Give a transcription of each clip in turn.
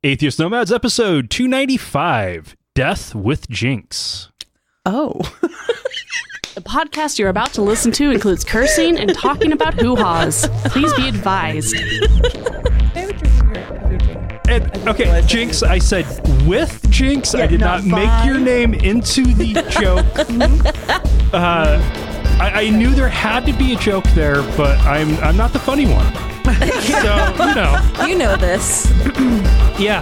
Atheist Nomads episode 295, Death with Jynx. Oh. The podcast you're about to listen to includes cursing and talking about hoo-haws. Please be advised. And, okay, Jynx, I said with Jynx. I did not make your name into the joke. I knew there had to be a joke there, but I'm not the funny one. So, You know this. Yeah.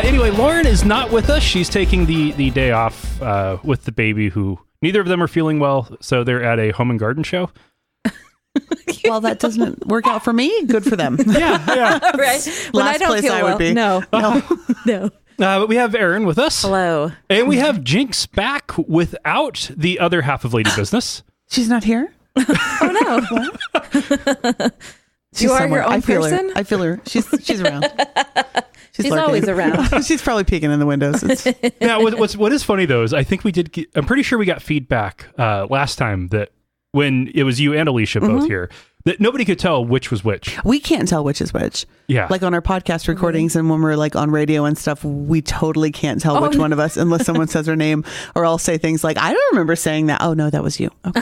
Anyway, Lauren is not with us. She's taking the day off with the baby, who neither of them are feeling well, so they're at a home and garden show. Well, that doesn't work out for me. Good for them. Yeah. Right. When I don't feel well. No. But we have Erin with us. Hello. And we have Jynx back without the other half of Lady Business. She's not here? Oh, no. You are your own person? I feel her. She's around. She's always around. She's probably peeking in the windows. Now, what is funny, though, is I think I'm pretty sure we got feedback last time that when it was you and Alicia both here, that nobody could tell which was which. We can't tell which is which. Yeah. Like on our podcast recordings and when we're like on radio and stuff, we totally can't tell which one of us unless someone says her name, or I'll say things like, I don't remember saying that. Oh, no, that was you. Okay.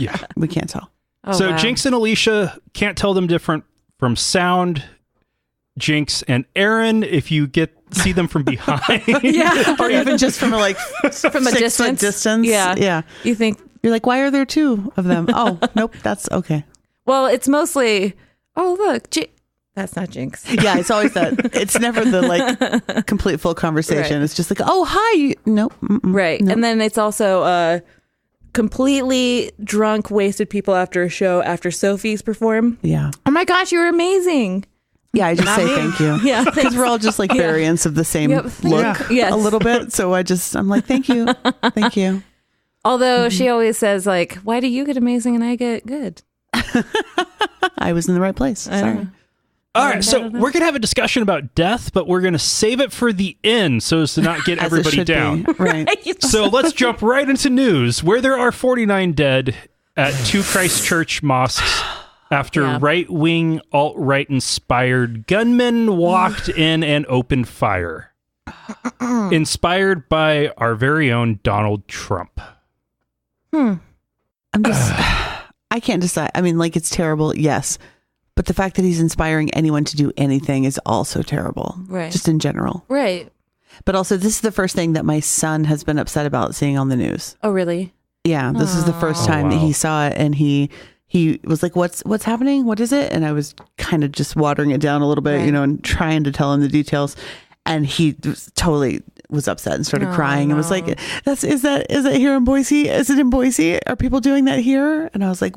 Yeah. We can't tell. So wow. Jynx and Alicia can't tell them different from sound. Jynx and Erin, if you see them from behind. Yeah. Or even just from a 6 foot distance. Yeah. You think, you're like, why are there two of them? Oh, nope, that's okay. well, it's mostly, oh, look, that's not Jynx. Yeah, it's always that. It's never the complete full conversation. Right. It's just like, oh, hi. Nope. Right. Nope. And then it's also completely drunk, wasted people after a show after Sophie's perform. Yeah. Oh my gosh, you were amazing. Yeah, I just say thank you. Yeah. Because we're all just like variants of the same look a little bit. So I'm like, thank you. Thank you. Although she always says, like, why do you get amazing and I get good? I was in the right place. Sorry. All right, so we're going to have a discussion about death, but we're going to save it for the end so as to not get everybody down. Be. Right. So let's jump right into news, where there are 49 dead at 2 Christchurch mosques after right-wing, alt-right inspired gunmen walked in and opened fire. Inspired by our very own Donald Trump. I can't decide. I mean, it's terrible, yes. But the fact that he's inspiring anyone to do anything is also terrible. Right. Just in general. Right. But also, this is the first thing that my son has been upset about seeing on the news. Oh, really? Yeah. This is the first time that he saw it, and he was like, what's happening? What is it? And I was kind of just watering it down a little bit, and trying to tell him the details. And he totally was upset and started crying and was like, is that here in Boise? Is it in Boise? Are people doing that here? And I was like,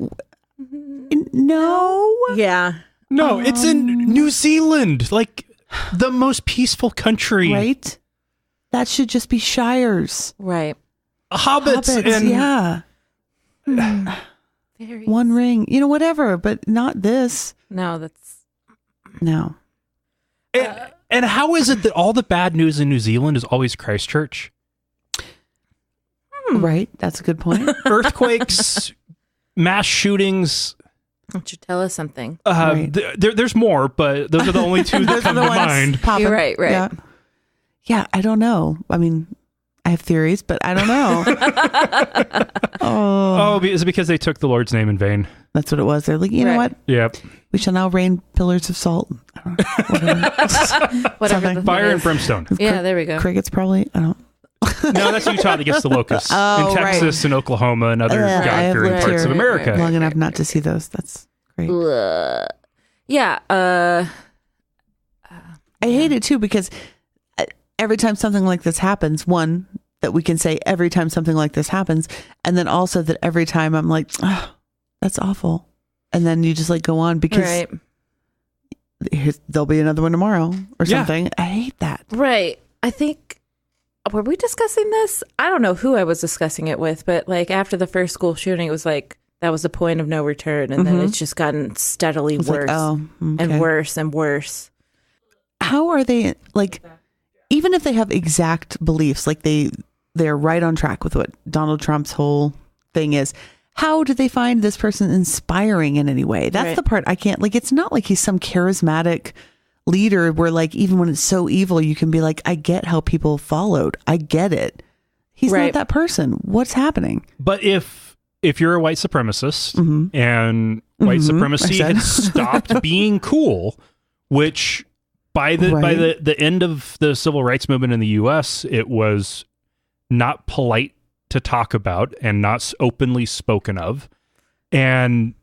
no. Yeah. No, it's in New Zealand, like the most peaceful country. Right? That should just be shires. Right. Hobbits and One Ring, whatever, but not this. No. And how is it that all the bad news in New Zealand is always Christchurch? Right. That's a good point. Earthquakes, mass shootings. Why don't you tell us something? Right. There's more, but those are the only two that come to mind. You're right. Yeah, I don't know. I mean, I have theories, but I don't know. Is it because they took the Lord's name in vain? That's what it was. They're like, you know what? Yep. We shall now rain pillars of salt. I don't know, whatever. The fire and brimstone. Yeah, there we go. Crickets, probably. I don't. No, that's Utah that gets the locusts. In Texas and Oklahoma and other God-fearing parts of America. Long enough not to see those. That's great. Yeah. I hate it too because every time something like this happens, one, that we can say every time something like this happens, and then also that every time I'm like, oh, that's awful. And then you just go on because there'll be another one tomorrow or something. I hate that. Right. I think, were we discussing this? I don't know who I was discussing it with, but after the first school shooting, it was that was the point of no return. And then it's just gotten steadily worse and worse and worse. How are they, even if they have exact beliefs, they're right on track with what Donald Trump's whole thing is, how do they find this person inspiring in any way? That's the part I can't, it's not like he's some charismatic, leader where like, even when it's so evil, you can be like, I get how people followed. I get it. He's not that person. What's happening? But if you're a white supremacist and white supremacy had stopped being cool, which by the end of the civil rights movement in the U.S., it was not polite to talk about and not openly spoken of. And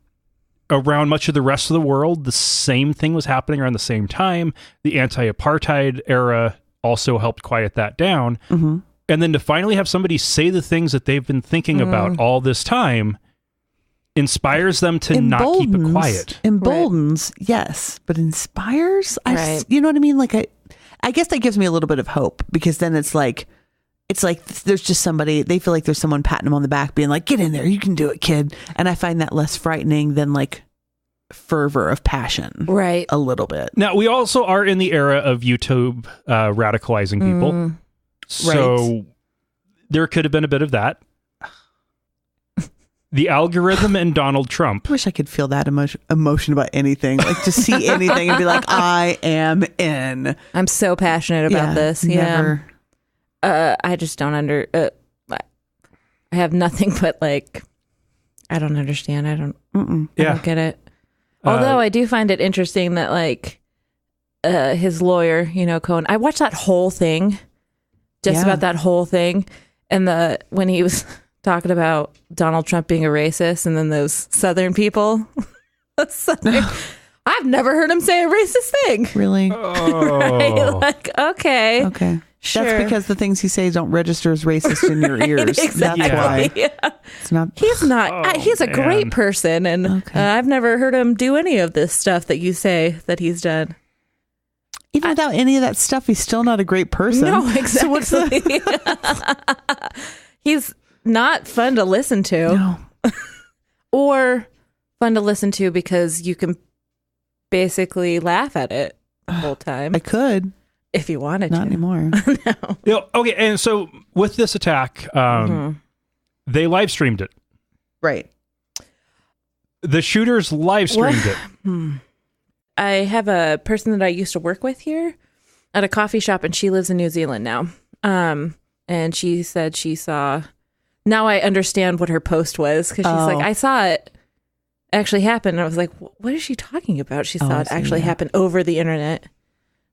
around much of the rest of the world, the same thing was happening around the same time. The anti-apartheid era also helped quiet that down. And then to finally have somebody say the things that they've been thinking about all this time inspires them to not keep it quiet. Emboldens, yes, but inspires? You know what I mean? Like, I guess that gives me a little bit of hope, because then it's like there's just somebody, they feel like there's someone patting them on the back being like, get in there, you can do it, kid. And I find that less frightening than like fervor of passion. Right. A little bit. Now, we also are in the era of YouTube radicalizing people. So there could have been a bit of that. The algorithm and Donald Trump. I wish I could feel that emotion about anything. Like, just see anything and be like, I am in. I'm so passionate about this. Never. I just don't I have nothing but like, I don't understand. I don't get it. Although I do find it interesting that like his lawyer, Cohen, I watched that whole thing, about that whole thing. And when he was talking about Donald Trump being a racist, and then those Southern people, I've never heard him say a racist thing. Really? Right? Like, okay. Sure. That's because the things he says don't register as racist in your ears. Exactly. That's why. Yeah. It's not. He's not. He's a great person, and I've never heard him do any of this stuff that you say that he's done. Even without any of that stuff, he's still not a great person. No, exactly. So he's not fun to listen to. No. Or fun to listen to because you can basically laugh at it the whole time. I could. If you wanted Not to. anymore. No. Okay, and so with this attack, they live streamed it. Right. The shooters live streamed it. I have a person that I used to work with here at a coffee shop, and she lives in New Zealand now. And she said she saw. Now I understand what her post was, because she's like, I saw it actually happen. And I was like, what is she talking about? She saw it actually happen over the internet.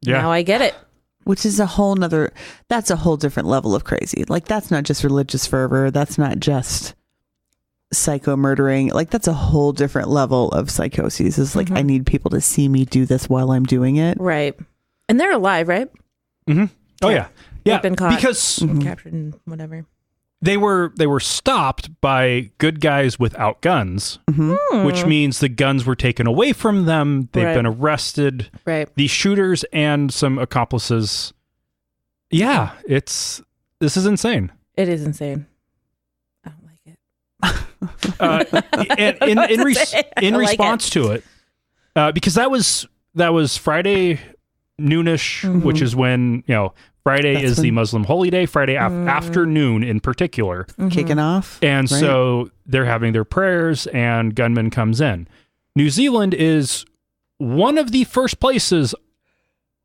Yeah. Now I get it. Which is that's a whole different level of crazy. Like, that's not just religious fervor. That's not just psycho murdering. Like, that's a whole different level of psychosis. It's like, I need people to see me do this while I'm doing it. Right. And they're alive, right? Oh, yeah. Yeah. They've been caught. Because captured and whatever. They were stopped by good guys without guns, which means the guns were taken away from them. They've been arrested. Right. The shooters and some accomplices. Yeah, this is insane. It is insane. I don't like it. And in response to it, because that was Friday noonish, which is when Friday is the Muslim holy day, Friday afternoon in particular. Kicking off. And so they're having their prayers, and gunman comes in. New Zealand is one of the first places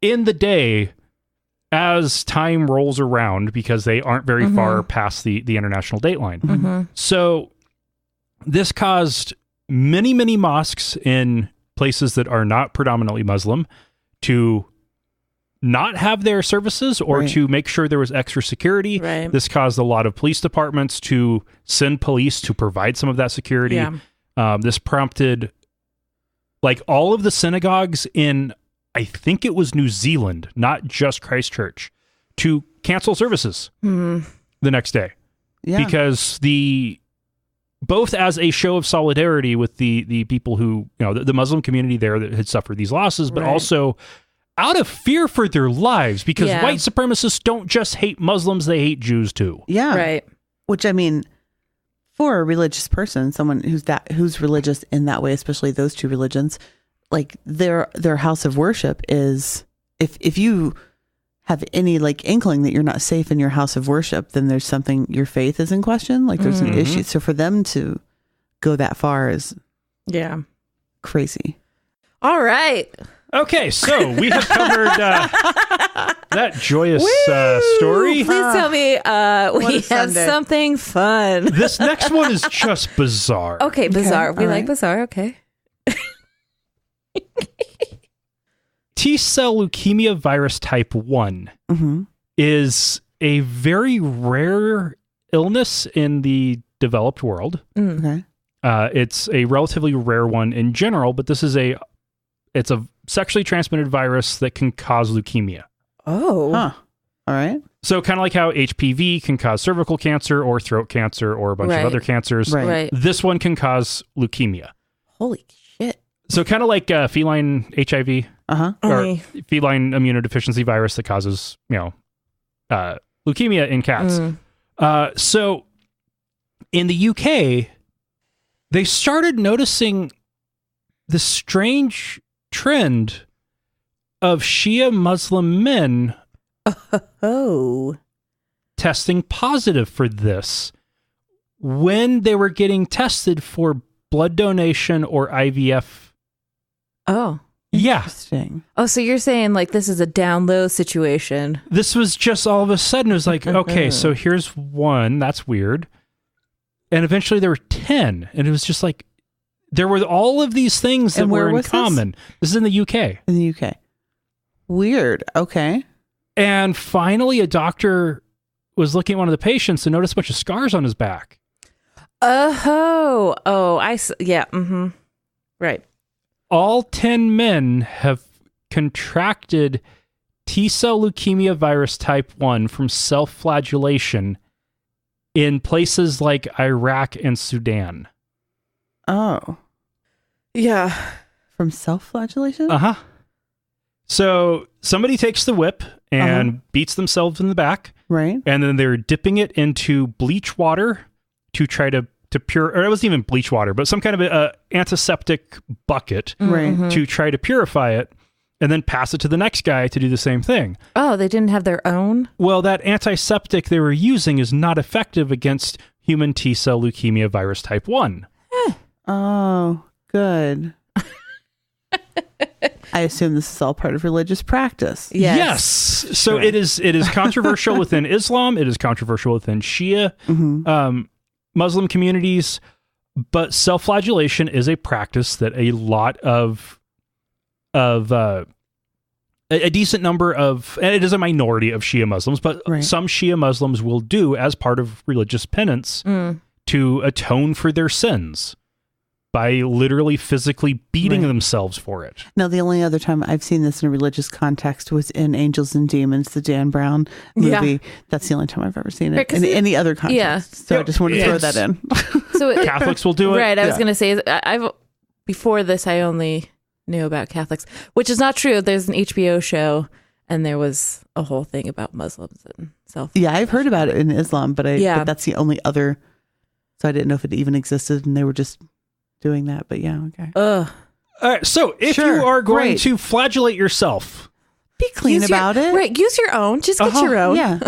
in the day as time rolls around, because they aren't very far past the international dateline. So this caused many, many mosques in places that are not predominantly Muslim to not have their services, or to make sure there was extra security. Right. This caused a lot of police departments to send police to provide some of that security. Yeah. This prompted like all of the synagogues in, I think it was New Zealand, not just Christchurch, to cancel services the next day. Yeah. Because both as a show of solidarity with the people who, the Muslim community there that had suffered these losses, but also out of fear for their lives, because white supremacists don't just hate Muslims, they hate Jews too. Yeah. Right. Which, I mean, for a religious person, someone who's religious in that way, especially those two religions, like their house of worship is, if you have any like inkling that you're not safe in your house of worship, then there's something, your faith is in question. Like there's an issue. So for them to go that far is crazy. All right. Okay, so we have covered that joyous story. Please tell me we have something fun. This next one is just bizarre. Okay, bizarre. We like bizarre. Okay. T-cell leukemia virus type 1 is a very rare illness in the developed world. Okay. It's a relatively rare one in general, but it's a sexually transmitted virus that can cause leukemia. Oh. Huh. All right. So kind of like how HPV can cause cervical cancer or throat cancer or a bunch of other cancers. Right. This one can cause leukemia. Holy shit. So kind of like feline HIV or feline immunodeficiency virus that causes, leukemia in cats. So in the UK, they started noticing the strange trend of Shia Muslim men testing positive for this when they were getting tested for blood donation or IVF. Oh. Yeah. Interesting. Oh, so you're saying like this is a down low situation. This was just all of a sudden, it was like, okay, so here's one. That's weird. And eventually there were 10. And it was just like, there were all of these things that were in common. This is in the UK. In the UK. Weird. Okay. And finally, a doctor was looking at one of the patients and noticed a bunch of scars on his back. Oh, yeah. Right. All 10 men have contracted T-cell leukemia virus type 1 from self-flagellation in places like Iraq and Sudan. Oh. Yeah. From self-flagellation? Uh-huh. So somebody takes the whip and beats themselves in the back. Right. And then they're dipping it into bleach water to try to pure, or it wasn't even bleach water, but some kind of a antiseptic bucket to try to purify it, and then pass it to the next guy to do the same thing. Oh, they didn't have their own? Well, that antiseptic they were using is not effective against human T-cell leukemia virus type 1. Oh, good. I assume this is all part of religious practice. Yes. So it is controversial within Islam. It is controversial within Shia Muslim communities, but self-flagellation is a practice that a lot of a decent number of, and it is a minority of Shia Muslims, but some Shia Muslims will do as part of religious penance to atone for their sins by literally physically beating themselves for it. No, the only other time I've seen this in a religious context was in Angels and Demons, the Dan Brown movie. Yeah. That's the only time I've ever seen it in any other context. Yeah. So I just wanted to throw that in. So Catholics will do it. Right. I was going to say, before this, I only knew about Catholics, which is not true. There's an HBO show, and there was a whole thing about Muslims and self. Yeah, I've heard about it in Islam, but that's the only other. So I didn't know if it even existed, and they were just doing that. But yeah, okay. All right. So if you are going to flagellate yourself, be clean about it. Right. Use your own. Just get your own. Yeah.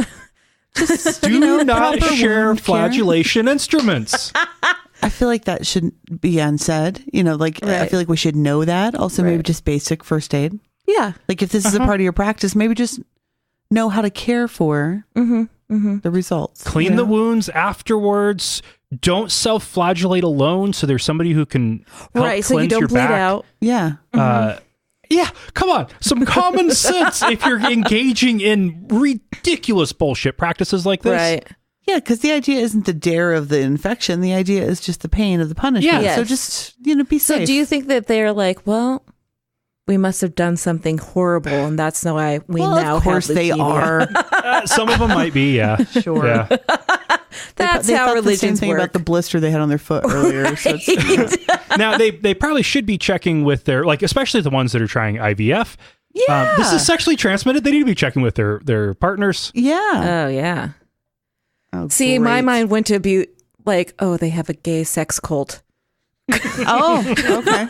Just do not share flagellation instruments. I feel like that shouldn't be unsaid. I feel like we should know that. Also, maybe just basic first aid. Yeah. Like if this is a part of your practice, maybe just know how to care for the results. Clean the wounds afterwards. Don't self-flagellate alone. So there's somebody who can help cleanse so you don't your bleed back. out. Yeah. Yeah, come on. Some common sense if you're engaging in ridiculous bullshit practices like this. Right. Yeah, because the idea isn't the dare of the infection. The idea is just the pain of the punishment. Yeah. Yes. So just, be safe. So do you think that they're like, well, we must have done something horrible, and that's why we now have of course they are. Some of them might be, yeah. Sure. Yeah. That's they how religions religions the same thing work. about the blister they had on their foot earlier. So Now, they probably should be checking with their, especially the ones that are trying IVF. Yeah. This is sexually transmitted. They need to be checking with their partners. Yeah. Oh, yeah. Oh, see, great. my mind went to be like, oh, they have a gay sex cult. Oh, okay.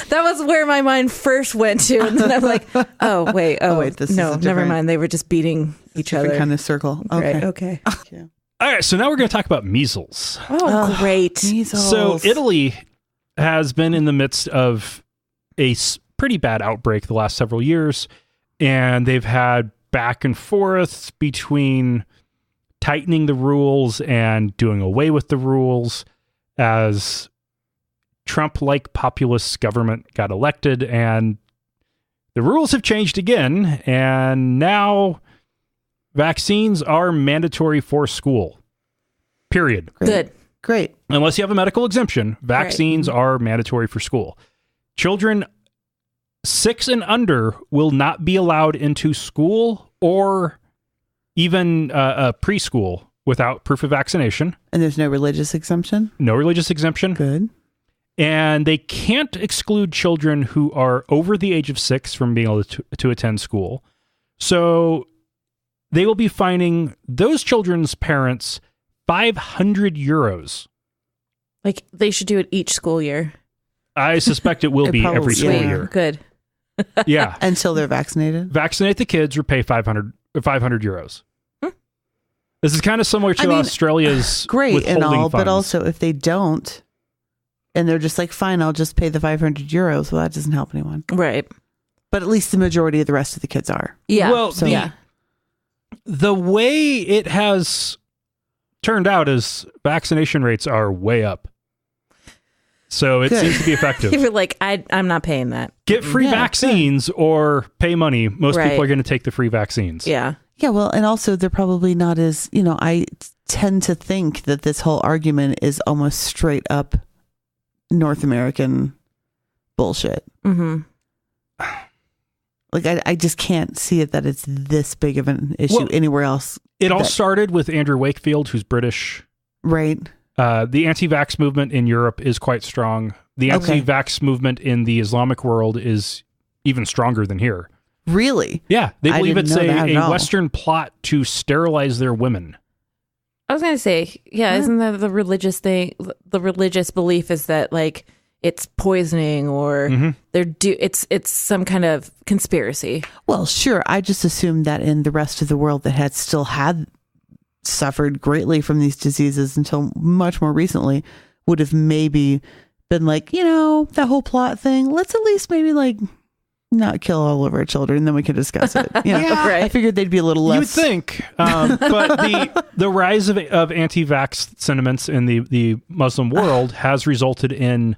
That was where my mind first went to, and then I'm like, oh wait, this is never mind. They were just beating each other. Kind of circle. Okay. Right, okay. Yeah. All right, so now we're going to talk about measles. Oh, great. Measles. So Italy has been in the midst of a pretty bad outbreak the last several years, and they've had back and forth between tightening the rules and doing away with the rules as Trump-like populist government got elected, and the rules have changed again, and now vaccines are mandatory for school. Period. Good. Great. Unless you have a medical exemption, vaccines are mandatory for school. Children 6 and under will not be allowed into school or even preschool without proof of vaccination. And there's no religious exemption? No religious exemption. Good. And they can't exclude children who are over the age of 6 from being able to attend school. So they will be fining those children's parents €500. Like, they should do it each school year. I suspect it will be every school year. Good. Yeah. Until they're vaccinated. Vaccinate the kids or pay €500. This is kind of similar to Australia's great and all, funds. but also if they don't, and they're just like, fine, I'll just pay the €500. Well, that doesn't help anyone. Right. But at least the majority of the rest of the kids are. Yeah. Well, the way it has turned out is vaccination rates are way up. So it seems to be effective. You're like, I'm not paying that. Get free vaccines or pay money. Most people are going to take the free vaccines. Yeah. Yeah, well, and also they're probably not as, I tend to think that this whole argument is almost straight up North American bullshit. Mm-hmm. Like, I just can't see it that it's this big of an issue anywhere else. It all started with Andrew Wakefield, who's British. Right. The anti-vax movement in Europe is quite strong. The anti-vax movement in the Islamic world is even stronger than here. Really? Yeah. They believe it's a Western plot to sterilize their women. I was going to say, isn't that the religious thing? The religious belief is that, like, it's poisoning or it's some kind of conspiracy. Well, sure. I just assumed that in the rest of the world that had suffered greatly from these diseases until much more recently would have maybe been like, that whole plot thing, let's at least maybe like not kill all of our children, then we can discuss it. Right. I figured they'd be a little less. You would think, but the rise of anti-vax sentiments in the Muslim world has resulted in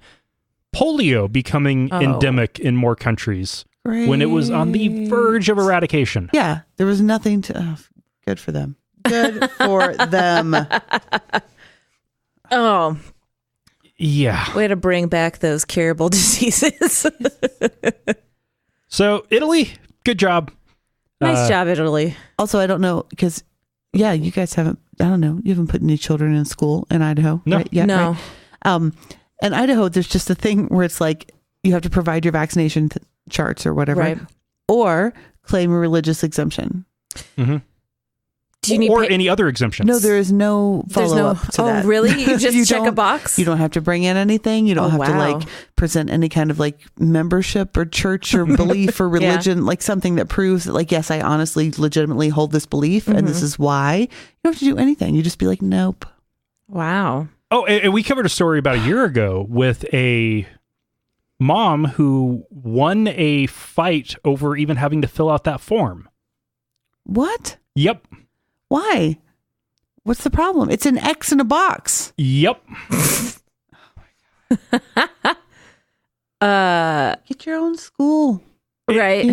polio becoming endemic in more countries when it was on the verge of eradication. Yeah, there was nothing to... good for them. Good for them. Oh. Yeah. Way to bring back those curable diseases. So, Italy, good job. Nice job, Italy. Also, I don't know, because, you guys haven't put any children in school in Idaho. No. Right? Yeah, no. Right? In Idaho, there's just a thing where it's like, you have to provide your vaccination charts or whatever, right, or claim a religious exemption. Mm-hmm. Do you need any other exemption? No, there is no follow-up to that. Oh, really? You just check a box? You don't have to bring in anything. You don't have to like present any kind of like membership or church or belief or religion, like something that proves that like, yes, I honestly, legitimately hold this belief and this is why. You don't have to do anything. You just be like, nope. Wow. Oh, and we covered a story about a year ago with a mom who won a fight over even having to fill out that form. What? Yep. Why? What's the problem? It's an X in a box. Yep. Get your own school. Right.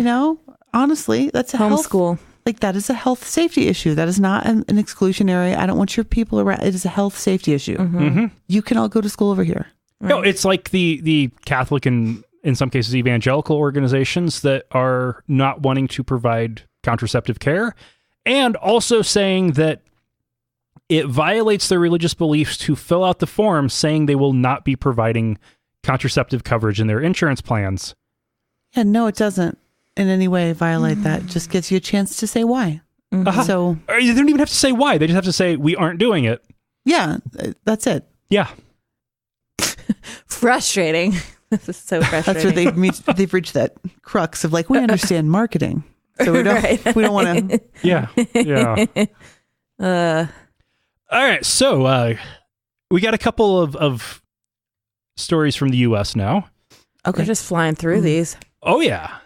Honestly, that's a homeschool. That is a health safety issue. That is not an exclusionary. I don't want your people around. It is a health safety issue. Mm-hmm. You can all go to school over here. Right. No, it's like the Catholic and in some cases evangelical organizations that are not wanting to provide contraceptive care, and also saying that it violates their religious beliefs to fill out the form saying they will not be providing contraceptive coverage in their insurance plans. Yeah, no, it doesn't in any way violate that. It just gives you a chance to say why. Uh-huh. So they don't even have to say why. They just have to say, we aren't doing it. Yeah, that's it. Yeah. Frustrating. This is so frustrating. That's where they've reached that crux of like, we understand marketing. So we don't want to. Yeah. All right. So we got a couple of stories from the U.S. now. Okay. We're just flying through these. Oh, yeah.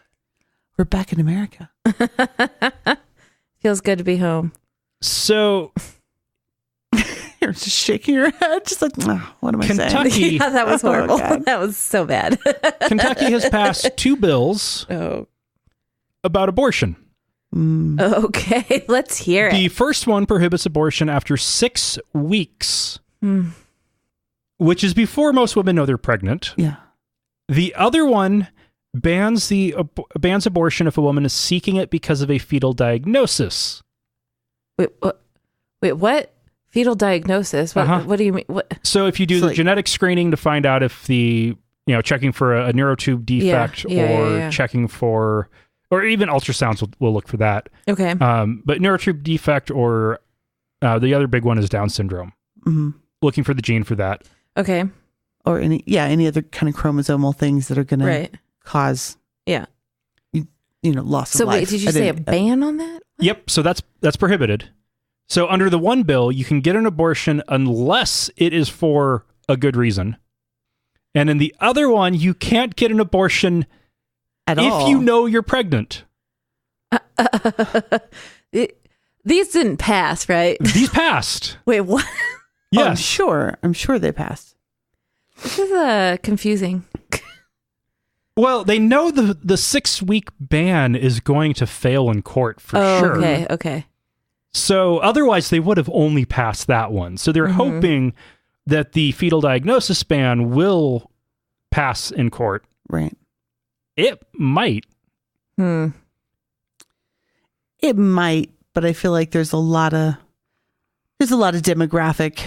We're back in America. Feels good to be home. So... You're just shaking your head, just like, oh, what am I Kentucky, saying? Yeah, that was horrible. That was so bad. Kentucky has passed 2 bills about abortion. Okay, let's hear it. The first one prohibits abortion after 6 weeks, which is before most women know they're pregnant. Yeah. The other one bans abortion if a woman is seeking it because of a fetal diagnosis. Wait, what? Fetal diagnosis? What do you mean? What? So if you do the genetic screening to find out if checking for a neurotube defect or checking for, or even ultrasounds will look for that. Okay. But neurotube defect or the other big one is Down syndrome. Mm-hmm. Looking for the gene for that. Okay. Or any other kind of chromosomal things that are going to cause loss of life. So wait, did you say a ban on that? Yep. So that's prohibited. So under the one bill, you can get an abortion unless it is for a good reason. And in the other one, you can't get an abortion at all if you know you're pregnant. These didn't pass, right? These passed. Wait, what? Yes. I'm sure they passed. This is confusing. Well, they know the 6-week ban is going to fail in court for sure. Okay. So otherwise, they would have only passed that one. So they're hoping that the fetal diagnosis ban will pass in court. Right. It might. It might, but I feel like there's a lot of demographic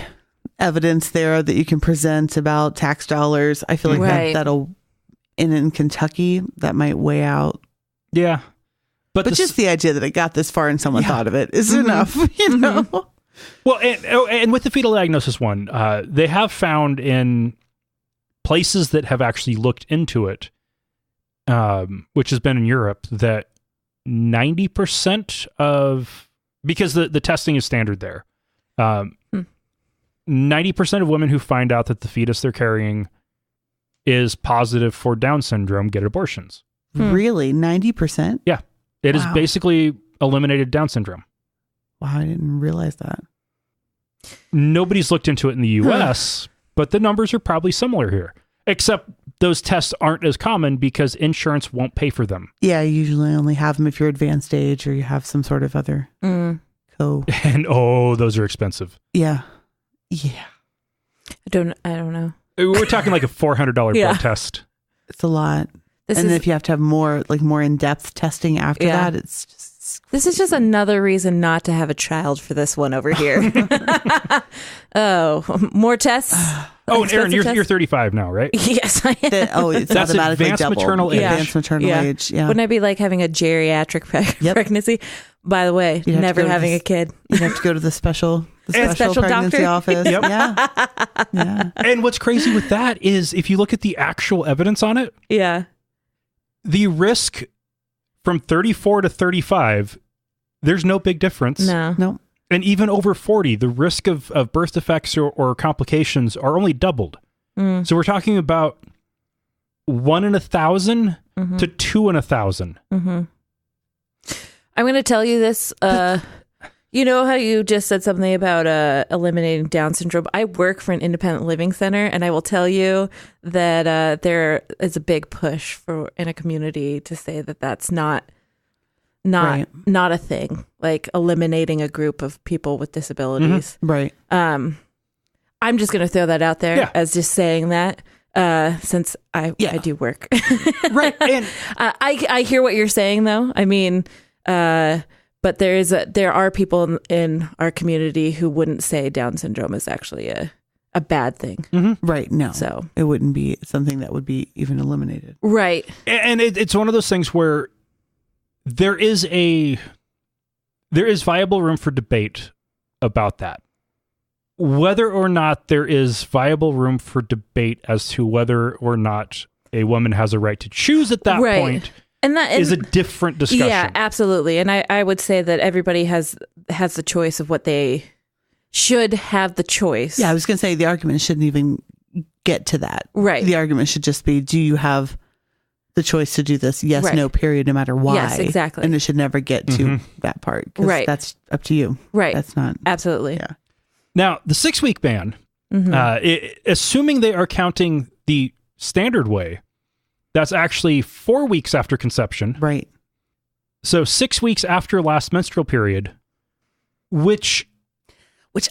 evidence there that you can present about tax dollars. I feel like that'll in Kentucky that might weigh out. Yeah. But just the idea that it got this far and someone thought of it is enough, you know? Well, and with the fetal diagnosis one, they have found in places that have actually looked into it, which has been in Europe, that 90% of, because the testing is standard there, 90% of women who find out that the fetus they're carrying is positive for Down syndrome get abortions. Really? 90%? Yeah. It has basically eliminated Down syndrome. Wow, I didn't realize that. Nobody's looked into it in the U.S., but the numbers are probably similar here. Except those tests aren't as common because insurance won't pay for them. Yeah, you usually only have them if you're advanced age or you have some sort of other And those are expensive. Yeah. I don't know. We're talking like a $400 blood test. It's a lot. Then if you have to have more in-depth testing after that, it's just... This is just another reason not to have a child for this one over here. Oh, more tests? Oh, and Aaron, you're 35 now, right? Yes, I am. It's That's automatically advanced doubled. maternal age. Advanced maternal age, yeah. Wouldn't I be like having a geriatric pregnancy? By the way, never having a kid. You'd have to go to the special special pregnancy doctor office. Yep. Yeah. And what's crazy with that is if you look at the actual evidence on it, the risk from 34 to 35, there's no big difference. No. And even over 40, the risk of birth defects or complications are only doubled. So we're talking about 1 in 1,000 to 2 in 1,000. I'm going to tell you this. You know how you just said something about eliminating Down syndrome? I work for an independent living center, and I will tell you that there is a big push in a community to say that that's not a thing, like eliminating a group of people with disabilities. Right. I'm just going to throw that out there as just saying that. Since I do work. Right. And I hear what you're saying though. I mean, but there are people in our community who wouldn't say Down syndrome is actually a bad thing. Right. No. So it wouldn't be something that would be even eliminated. Right. And it's one of those things where there is viable room for debate about that. Whether or not there is viable room for debate as to whether or not a woman has a right to choose at that point is a different discussion. Yeah, absolutely. And I would say that everybody has the choice of what they should have the choice. Yeah, I was going to say the argument shouldn't even get to that. Right. The argument should just be, do you have the choice to do this. Yes, no, period, no matter why. Yes, exactly. And it should never get to that part. Right. That's up to you. Right. That's not. Absolutely. Yeah. Now, the 6-week ban, assuming they are counting the standard way, that's actually 4 weeks after conception. Right. So 6 weeks after last menstrual period, which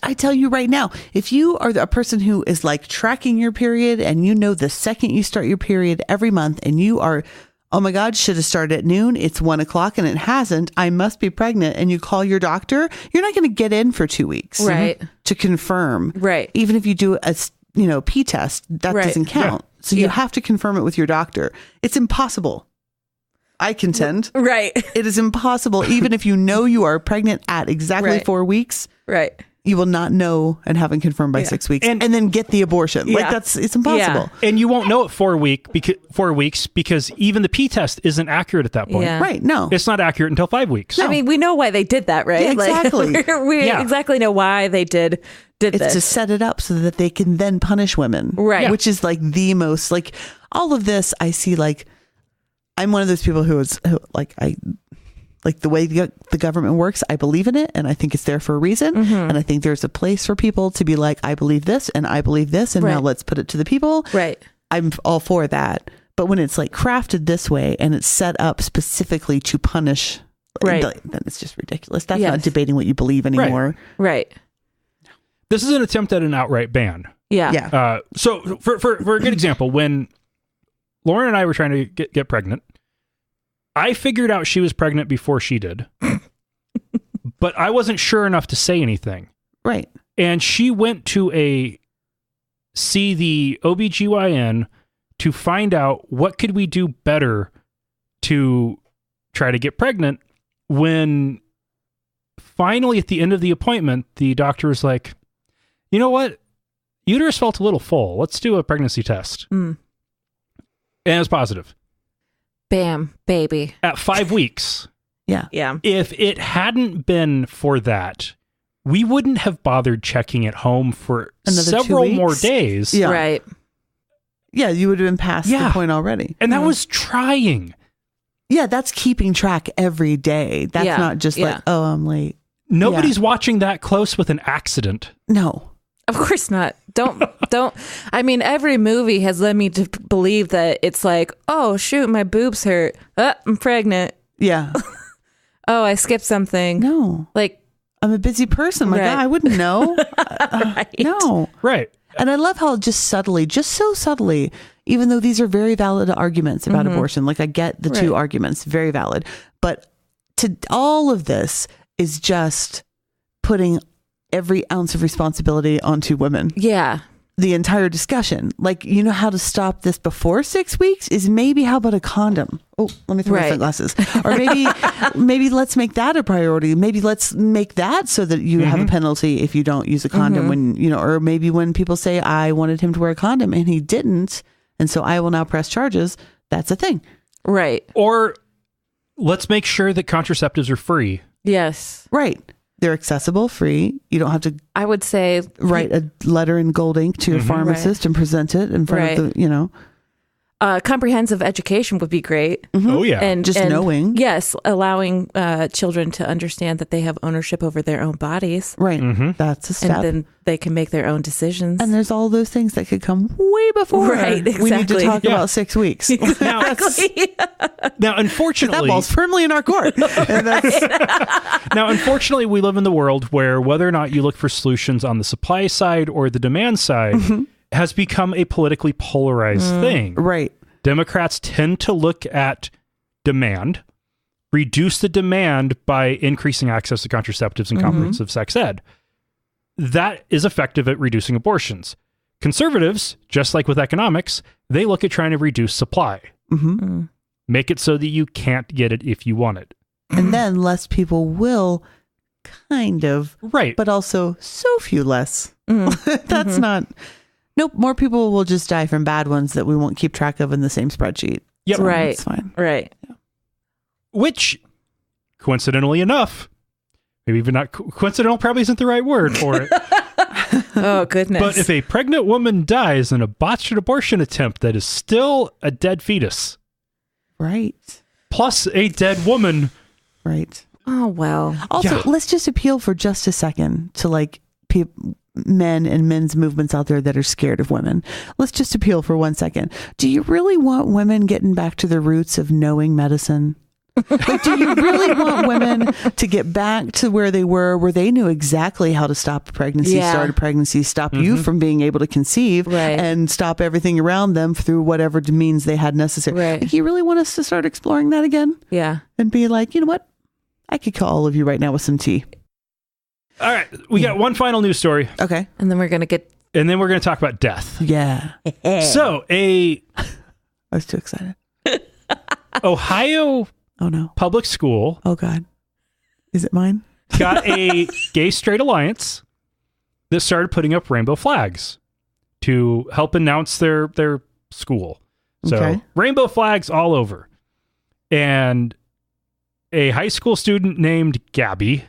I tell you right now, if you are a person who is like tracking your period and you know the second you start your period every month and you are, oh my God, should have started at noon. It's 1 o'clock and it hasn't. I must be pregnant. And you call your doctor, you're not going to get in for 2 weeks. Right. To confirm. Right. Even if you do a, P test, that doesn't count. Yeah. So you have to confirm it with your doctor. It's impossible. I contend. Right. It is impossible. Even if you know you are pregnant at exactly 4 weeks. Right. You will not know and haven't confirmed by 6 weeks and then get the abortion. Like it's impossible. Yeah. And you won't know it 4 weeks because even the P test isn't accurate at that point. Yeah. Right. No. It's not accurate until 5 weeks. No. I mean, we know why they did that, right? Yeah, exactly. Like, we exactly know why they did it's this. To set it up so that they can then punish women. Right. Yeah. Which is like the most, like all of this I see like, I'm one of those people who like the way the government works, I believe in it and I think it's there for a reason. And I think there's a place for people to be like, I believe this and I believe this and now let's put it to the people. Right. I'm all for that. But when it's like crafted this way and it's set up specifically to punish, then it's just ridiculous. That's not debating what you believe anymore. Right. This is an attempt at an outright ban. Yeah. Yeah. So for a good example, when Lauren and I were trying to get pregnant, I figured out she was pregnant before she did, but I wasn't sure enough to say anything. Right. And she went to see the OBGYN to find out what could we do better to try to get pregnant, when finally at the end of the appointment, the doctor was like, you know what? Uterus felt a little full. Let's do a pregnancy test. And it was positive. Bam, baby. At 5 weeks. Yeah. Yeah. If it hadn't been for that, we wouldn't have bothered checking at home for several more days. Yeah. Right. Yeah, you would have been past the point already. And that was trying. Yeah, that's keeping track every day. That's not just like, oh, I'm late. Nobody's watching that close with an accident. No. Of course not. Don't. I mean, every movie has led me to believe that it's like, oh, shoot, my boobs hurt. I'm pregnant. Yeah. Oh, I skipped something. No. Like, I'm a busy person. My God, I wouldn't know. No. Right. And I love how just so subtly, even though these are very valid arguments about abortion, like I get the two arguments, very valid. But to all of this is just putting every ounce of responsibility onto women. Yeah. The entire discussion. Like, you know how to stop this before 6 weeks is maybe how about a condom? Oh, let me throw my sunglasses. Or maybe let's make that a priority. Maybe let's make that so that you have a penalty if you don't use a condom when, or maybe when people say, I wanted him to wear a condom and he didn't, and so I will now press charges. That's a thing. Right. Or let's make sure that contraceptives are free. Yes. Right. They're accessible, free. You don't have to, I would say, write a letter in gold ink to your pharmacist and present it in front of the, comprehensive education would be great. Oh, yeah. And just knowing. Yes. Allowing children to understand that they have ownership over their own bodies. Right. That's a step. And then they can make their own decisions. And there's all those things that could come way before. Right. Exactly. We need to talk about 6 weeks. Now, unfortunately, that ball's firmly in our court. Now, unfortunately, we live in the world where whether or not you look for solutions on the supply side or the demand side has become a politically polarized thing. Right. Democrats tend to look at demand, reduce the demand by increasing access to contraceptives and comprehensive sex ed. That is effective at reducing abortions. Conservatives, just like with economics, they look at trying to reduce supply. Make it so that you can't get it if you want it. And then less people will kind of. Right. But also so few less. That's not. Nope. More people will just die from bad ones that we won't keep track of in the same spreadsheet. Yep. So right. It's fine. Right. Yeah. Which, coincidentally enough, maybe even not coincidental, probably isn't the right word for it. Oh, goodness. But if a pregnant woman dies in a botched abortion attempt, that is still a dead fetus. Right. Plus a dead woman. Right. Oh, well. Also, let's just appeal for just a second to like men and men's movements out there that are scared of women. Let's just appeal for 1 second. Do you really want women getting back to the roots of knowing medicine? Like, do you really want women to get back to where they were, where they knew exactly how to stop a pregnancy, start a pregnancy, stop you from being able to conceive, and stop everything around them through whatever means they had necessary? Right. Like, you really want us to start exploring that again? Yeah. And be like, you know what? I could call all of you right now with some tea. All right. We got one final news story. Okay. And then we're going to talk about death. Yeah. So I was too excited. Ohio public school. Oh, God. Is it mine? Got a gay straight alliance that started putting up rainbow flags to help announce their school. So rainbow flags all over. And a high school student named Gabby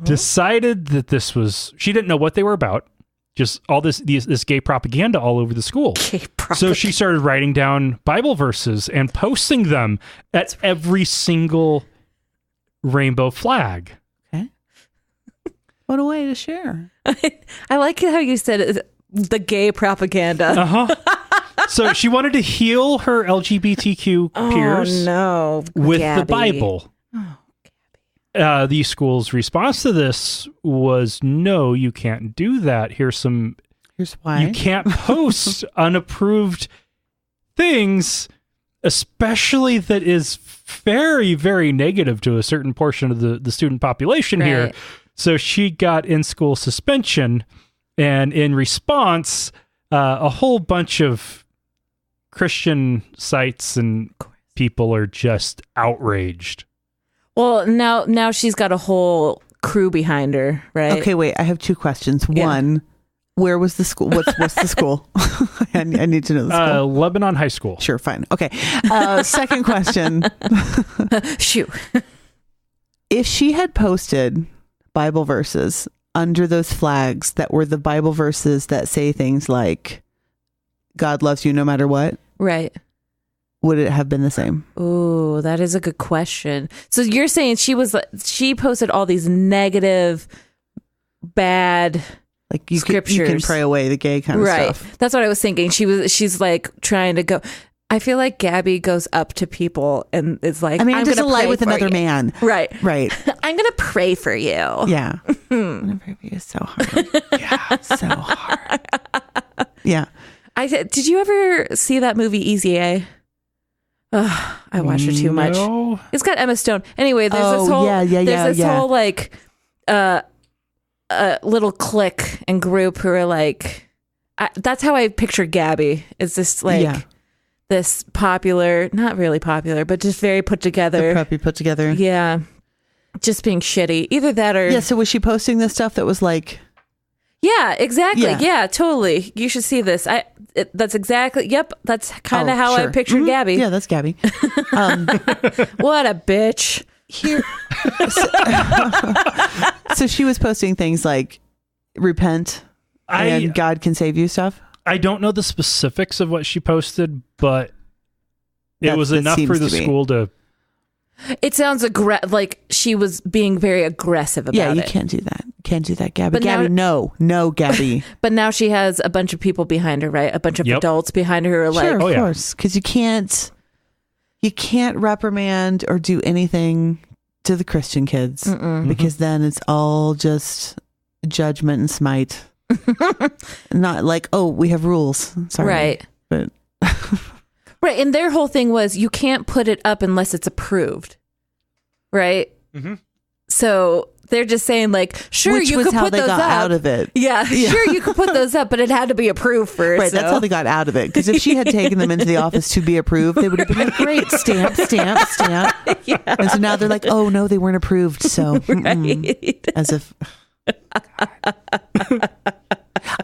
decided that she didn't know what they were about. Just all this gay propaganda all over the school. So she started writing down Bible verses and posting them at every single rainbow flag. Okay. What a way to share. I like how you said it, the gay propaganda. Uh-huh. So she wanted to heal her LGBTQ peers with Gabby. the Bible. The school's response to this was, no, you can't do that. Here's why. You can't post unapproved things, especially that is very, very negative to a certain portion of the student population here. So she got in-school suspension, and in response, a whole bunch of Christian sites and people are just outraged. Well, now she's got a whole crew behind her, right? Okay, wait. I have two questions. One, where was the school? What's the school? I need to know the school. Lebanon High School. Sure, fine. Okay. Second question. Shoot. If she had posted Bible verses under those flags that were the Bible verses that say things like, God loves you no matter what. Right. Would it have been the same? Oh, that is a good question. So you're saying she posted all these negative, bad like scriptures. You can pray away the gay kind of stuff. That's what I was thinking. She's like trying to go. I feel like Gabby goes up to people and is like, I'm going to lie with another man. Right. I'm going to pray for you. Yeah. I'm going to pray for you so hard. Yeah. So hard. Yeah. Did you ever see that movie Easy A? I watched it too much. It's got Emma Stone. Anyway, there's this whole like little clique and group who are like, that's how I picture Gabby. Is this like this popular, not really popular, but just very put together. The preppy put together. Yeah. Just being shitty. Either that or... Yeah, so was she posting this stuff that was like... Yeah, exactly. Yeah, totally. You should see this. That's exactly... Yep, that's kind of how I pictured Gabby. Yeah, that's Gabby. What a bitch. Here. So she was posting things like, repent and God can save you stuff? I don't know the specifics of what she posted, but it was enough for the school to... It sounds like she was being very aggressive about it. Yeah, you can't do that. Can't do that, Gabby. But Gabby, no, Gabby. But now she has a bunch of people behind her, right? A bunch of adults behind her who are like... Sure, of course. Because you can't reprimand or do anything to the Christian kids because then it's all just judgment and smite. Not like, oh, we have rules. Sorry. Right. But... Right, and their whole thing was you can't put it up unless it's approved, right? Mm-hmm. So they're just saying like, sure, you could put those up. Out of it. Yeah, sure, you could put those up, but it had to be approved first. Right, that's how they got out of it. Because if she had taken them into the office to be approved, they would have been like, great, stamp. Yeah. And so now they're like, oh no, they weren't approved. So as if.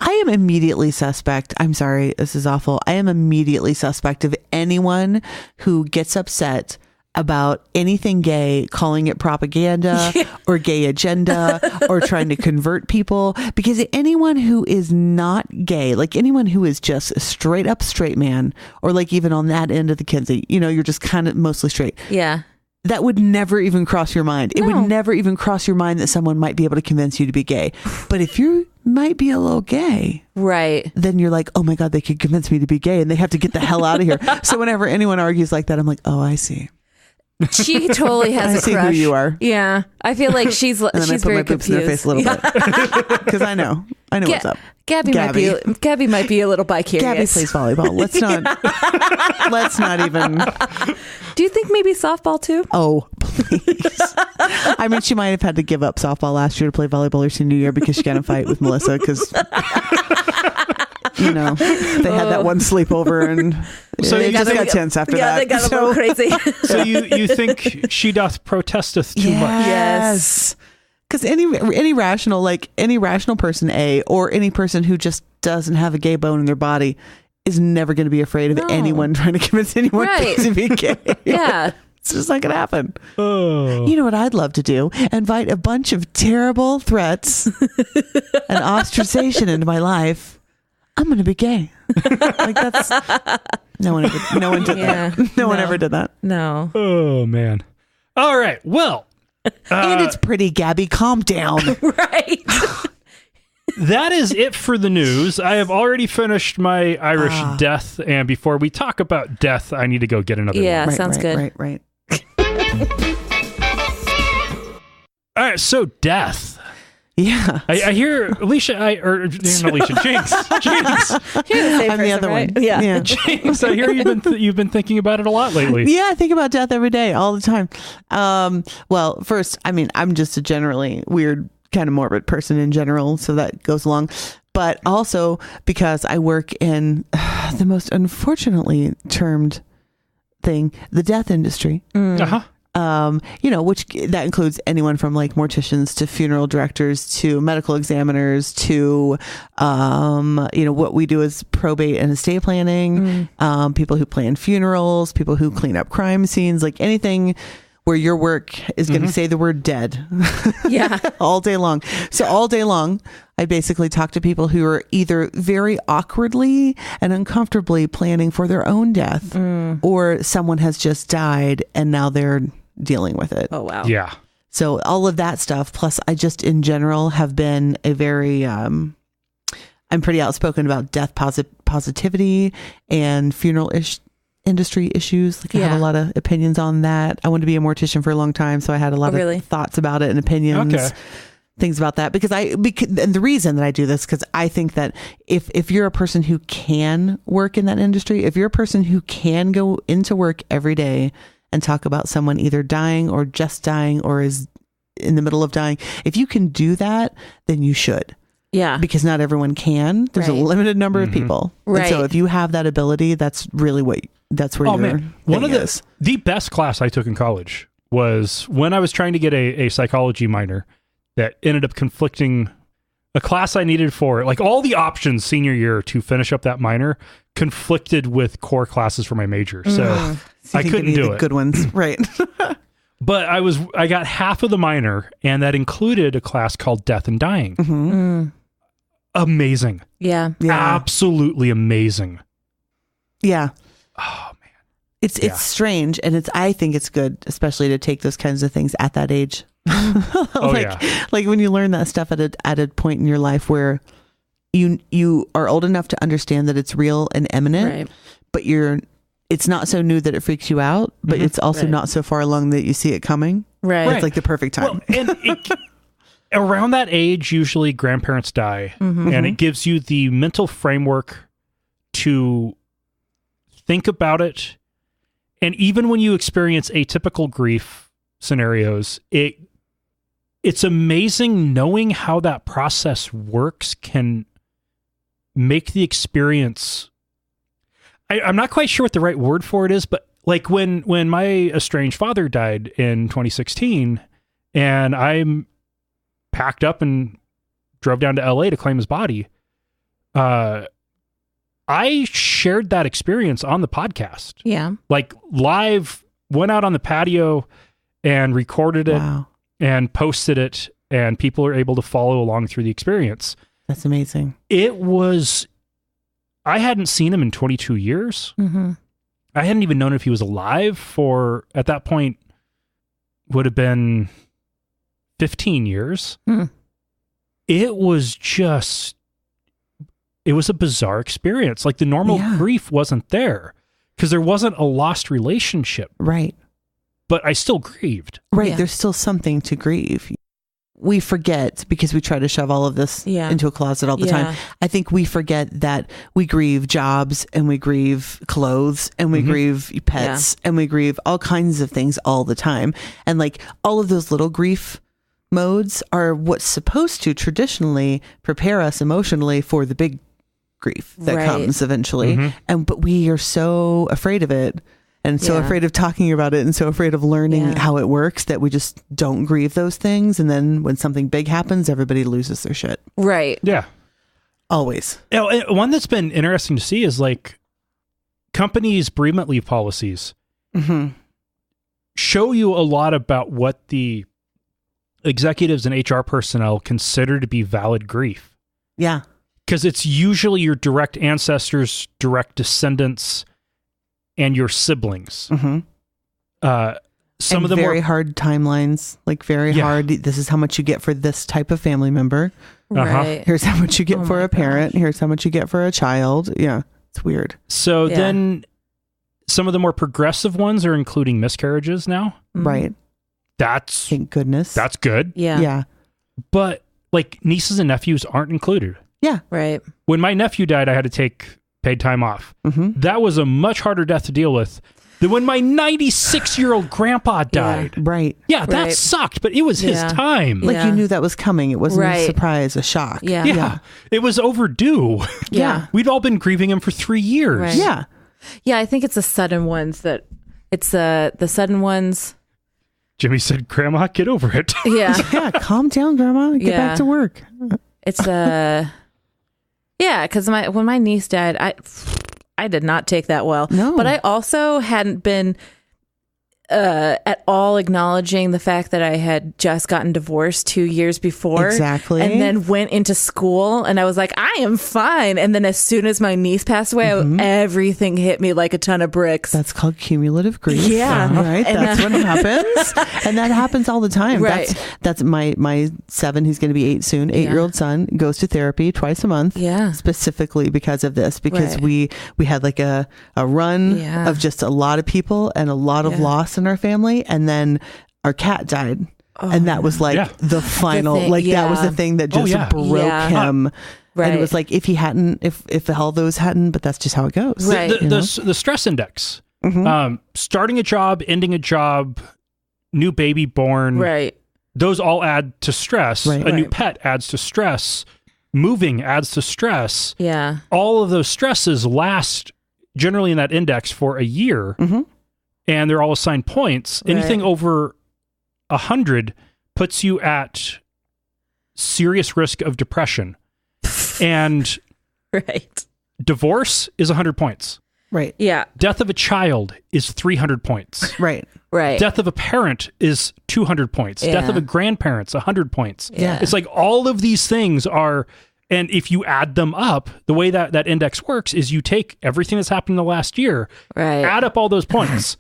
I am immediately suspect. I'm sorry, this is awful. I am immediately suspect of anyone who gets upset about anything gay, calling it propaganda or gay agenda or trying to convert people, because anyone who is not gay, like anyone who is just a straight up straight man, or like even on that end of the Kinsey, you're just kind of mostly straight. Yeah. That would never even cross your mind. It would never even cross your mind that someone might be able to convince you to be gay. But if you might be a little gay, right, then you're like, oh my God, they could convince me to be gay and they have to get the hell out of here. So whenever anyone argues like that, I'm like, oh, I see. She totally has I a see crush. Who you are. Yeah, I feel like she's and then she's I put very my boobs confused. in her face a little bit because I know what's up. Gabby might be a little bi-curious. Gabby plays volleyball. Let's not even. Do you think maybe softball too? Oh, please. I mean, she might have had to give up softball last year to play volleyball her senior year because she got in a fight with Melissa because they had that one sleepover and so it just got tense after that. Yeah, they got a little crazy. So you think she doth protesteth too much? Yes. Because any rational person, or any person who just doesn't have a gay bone in their body is never going to be afraid of anyone trying to convince anyone to be gay. Yeah. It's just not going to happen. Oh. You know what I'd love to do? Invite a bunch of terrible threats and ostracization into my life. I'm going to be gay. Like that's no one did that. No one ever did that. No. Oh man. All right. Well. And it's pretty, Gabby. Calm down. Right. That is it for the news. I have already finished my Irish death, and before we talk about death, I need to go get another one. Yeah, sounds good. Right. All right, so death. Yeah. I hear Alicia, Jinx. I'm the other one. Yeah. Jinx, I hear you've been thinking about it a lot lately. Yeah, I think about death every day, all the time. Well, first, I mean, I'm just a generally weird, kind of morbid person in general, so that goes along. But also because I work in the most unfortunately termed thing, the death industry. Uh-huh. Which that includes anyone from like morticians to funeral directors to medical examiners to, what we do is probate and estate planning, people who plan funerals, people who clean up crime scenes, like anything where your work is going to say the word dead. Yeah. All day long. So all day long, I basically talk to people who are either very awkwardly and uncomfortably planning for their own death, or someone has just died and now they're dealing with it. Oh, wow. Yeah. So all of that stuff. Plus I just in general have been a very, I'm pretty outspoken about death positivity and funeral industry issues. Like I have a lot of opinions on that. I wanted to be a mortician for a long time, so I had a lot of thoughts about it and opinions, things about that. Because and the reason that I do this, because I think that if you're a person who can work in that industry, if you're a person who can go into work every day and talk about someone either dying or just dying or is in the middle of dying, if you can do that, then you should. Yeah. Because not everyone can. There's a limited number of people. Right. And so if you have that ability, that's really that's where one of the best class I took in college was when I was trying to get a psychology minor that ended up conflicting a class I needed for like all the options senior year to finish up that minor conflicted with core classes for my major. So I couldn't do it. Good ones. Right. But I got half of the minor, and that included a class called Death and Dying. Amazing. Yeah. Absolutely amazing. Yeah. Oh man. It's strange, and I think it's good, especially to take those kinds of things at that age. Like when you learn that stuff at a point in your life where you are old enough to understand that it's real and imminent, but it's not so new that it freaks you out, but it's also not so far along that you see it coming. Right. It's like the perfect time. Well, and around that age, usually grandparents die, and it gives you the mental framework to think about it. And even when you experience atypical grief scenarios, it's amazing knowing how that process works can make the experience. I'm not quite sure what the right word for it is, but like when my estranged father died in 2016 and I packed up and drove down to LA to claim his body, I shared that experience on the podcast. Yeah. Like live went out on the patio and recorded it and posted it, and people are able to follow along through the experience. That's amazing. I hadn't seen him in 22 years. Mm-hmm. I hadn't even known if he was alive for, at that point, would have been 15 years. Mm. It was a bizarre experience. Like the normal grief wasn't there because there wasn't a lost relationship. Right. But I still grieved. Right. Yeah. There's still something to grieve. We forget because we try to shove all of this into a closet all the time. I think we forget that we grieve jobs and we grieve clothes and we grieve pets and we grieve all kinds of things all the time. And like all of those little grief modes are what's supposed to traditionally prepare us emotionally for the big grief that comes eventually. Mm-hmm. But we are so afraid of it. And so afraid of talking about it and so afraid of learning how it works that we just don't grieve those things. And then when something big happens, everybody loses their shit. Right. Yeah. Always. One that's been interesting to see is like companies' bereavement leave policies show you a lot about what the executives and HR personnel consider to be valid grief. Yeah. Because it's usually your direct ancestors, direct descendants, and your siblings. Mm-hmm. Some of them very hard timelines, like very hard. This is how much you get for this type of family member. Right. Here's how much you get for a parent. Here's how much you get for a child. Yeah. It's weird. So then some of the more progressive ones are including miscarriages now. Right. Thank goodness. That's good. Yeah. Yeah. But like nieces and nephews aren't included. Yeah. Right. When my nephew died, I had to take paid time off. Mm-hmm. That was a much harder death to deal with than when my 96-year-old grandpa died. Yeah. Right. Yeah, that sucked, but it was his time. Like you knew that was coming. It wasn't a surprise, a shock. Yeah. It was overdue. Yeah. We'd all been grieving him for 3 years. Right. Yeah. Yeah, I think it's the sudden ones that it's the sudden ones. Jimmy said, "Grandma, get over it." Yeah. Yeah, calm down, Grandma. Get back to work. It's yeah, because when my niece died, I did not take that well. No. But I also hadn't been at all acknowledging the fact that I had just gotten divorced 2 years before. Exactly. And then went into school and I was like, I am fine. And then as soon as my niece passed away, everything hit me like a ton of bricks. That's called cumulative grief. Yeah. Right. And that's what happens. And that happens all the time. Right. That's my 7, he's going to be 8 soon, 8-year-old son goes to therapy twice a month. Yeah. Specifically because of this, because we had like a run of just a lot of people and a lot of loss in our family, and then our cat died, and that was like the final that was the thing that just broke him. Right. And it was like if all those hadn't, but that's just how it goes. Right. The stress index, starting a job, ending a job, new baby born, right, those all add to stress. Right. A new pet adds to stress, moving adds to stress. Yeah, all of those stresses last generally in that index for a year. And they're all assigned points. Right. Anything over 100 puts you at serious risk of depression. And divorce is 100 points. Right. Yeah. Death of a child is 300 points. Right. Right. Death of a parent is 200 points. Yeah. Death of a grandparent's 100 points. Yeah. It's like all of these things are, and if you add them up, the way that index works is you take everything that's happened in the last year, add up all those points.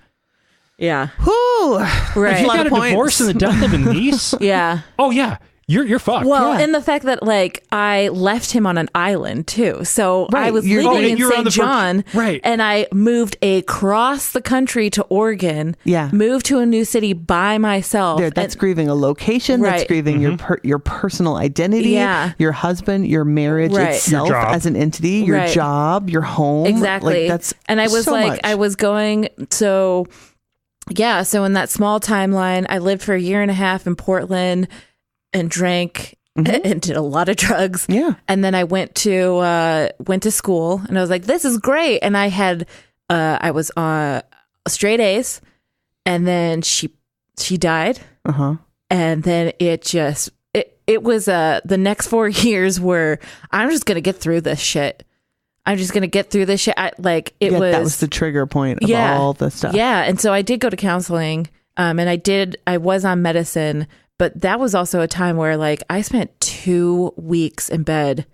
Yeah. Whoo! Right. If you got a divorce and the death of a niece. Oh yeah. You're fucked. Well, and the fact that like I left him on an island too. So I was living in St. John and I moved across the country to Oregon. Yeah. Moved to a new city by myself. That's grieving a location. That's grieving your personal identity. Yeah. Your husband, your marriage itself as an entity, your job, your home. Exactly. Like, that's and I was so like, much. I was going so in that small timeline, I lived for 1.5 years in Portland and drank and did a lot of drugs. Yeah. And then I went to school and I was like, this is great. And I had, I was on straight A's and then she died. And then it was, the next 4 years were, I'm just going to get through this shit. I'm just going to get through this shit. That was the trigger point of all the stuff. Yeah. And so I did go to counseling, and I was on medicine, but that was also a time where like I spent 2 weeks in bed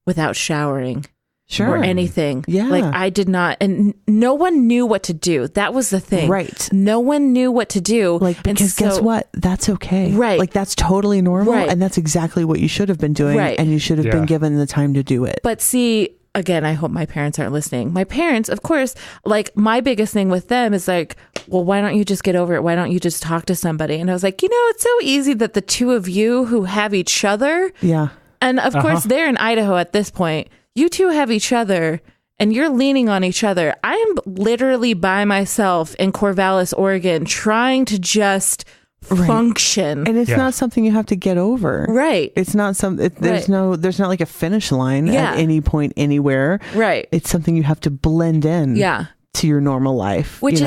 without showering. Sure. Or anything. Yeah. Like I did not, and no one knew what to do. That was the thing. Right. No one knew what to do. Like, because guess what? That's okay. Right. Like that's totally normal. Right. And that's exactly what you should have been doing. Right. And you should have been given the time to do it. But see, again, I hope my parents aren't listening. My parents, of course, like my biggest thing with them is like, well, why don't you just get over it? Why don't you just talk to somebody? And I was like, it's so easy that the two of you who have each other. Yeah. And of course, they're in Idaho at this point. You two have each other. And you're leaning on each other. I am literally by myself in Corvallis, Oregon, trying to just function. And it's not something you have to get over. Right. It's not there's not like a finish line at any point anywhere. Right. It's something you have to blend in to your normal life. Which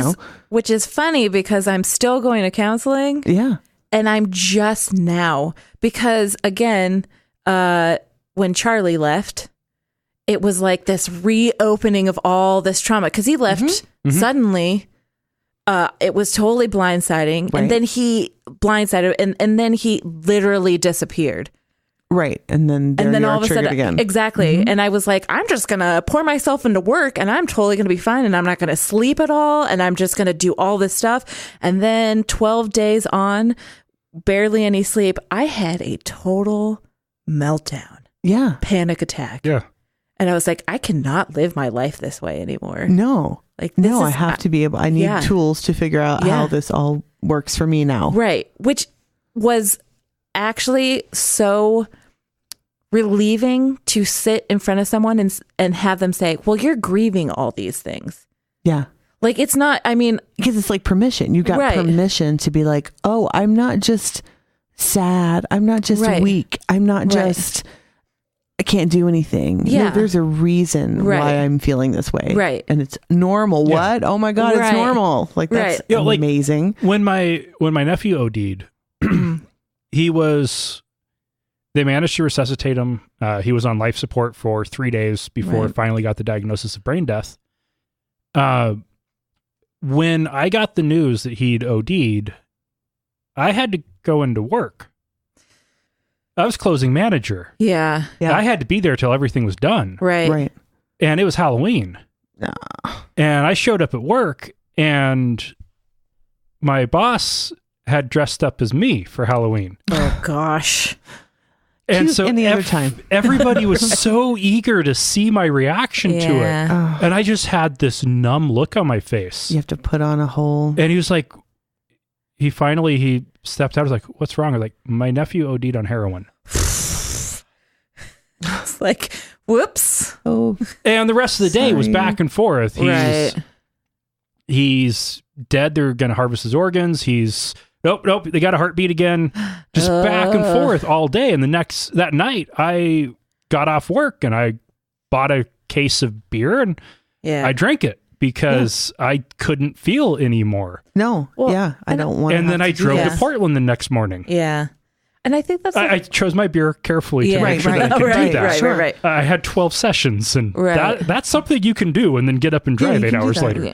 is funny because I'm still going to counseling. Yeah. And I'm just now because again, when Charlie left, it was like this reopening of all this trauma because he left suddenly. It was totally blindsiding. Right. And then he blindsided and then he literally disappeared. Right. And then all of a sudden, again. Exactly. And I was like, I'm just going to pour myself into work and I'm totally going to be fine. And I'm not going to sleep at all. And I'm just going to do all this stuff. And then 12 days on, barely any sleep, I had a total meltdown. Yeah. Panic attack. Yeah. And I was like, I cannot live my life this way anymore. No. Like, I have to be able, I need tools to figure out how this all works for me now. Right. Which was actually so relieving to sit in front of someone and have them say, well, you're grieving all these things. Yeah. Like, it's not, I mean. Because it's like permission. You got permission to be like, oh, I'm not just sad. I'm not just weak. I'm not just... I can't do anything. Yeah. There's a reason why I'm feeling this way. Right. And it's normal. Yeah. What? Oh my God, it's normal. Like that's amazing. Like, when my nephew OD'd, they managed to resuscitate him. He was on life support for 3 days before finally got the diagnosis of brain death. When I got the news that he'd OD'd, I had to go into work. I was closing manager. Yeah. I had to be there till everything was done. Right. And it was Halloween. And I showed up at work and my boss had dressed up as me for Halloween. Oh gosh. And so any other time. Everybody was so eager to see my reaction to it. And I just had this numb look on my face. You have to put on a whole... And he was like, he stepped out. I was like, what's wrong? I was like, my nephew OD'd on heroin. It's like, whoops. Oh. And the rest of the day was back and forth. He's dead. They're going to harvest his organs. Nope. They got a heartbeat again. Just back and forth all day. And that night I got off work and I bought a case of beer and I drank it. Because I couldn't feel anymore. No. I don't want to. And then I drove to Portland the next morning. Yeah. And I think that's... I chose my beer carefully to make sure that I could do that. Right. I had 12 sessions, and that's something you can do and then get up and drive 8 hours later. Yeah.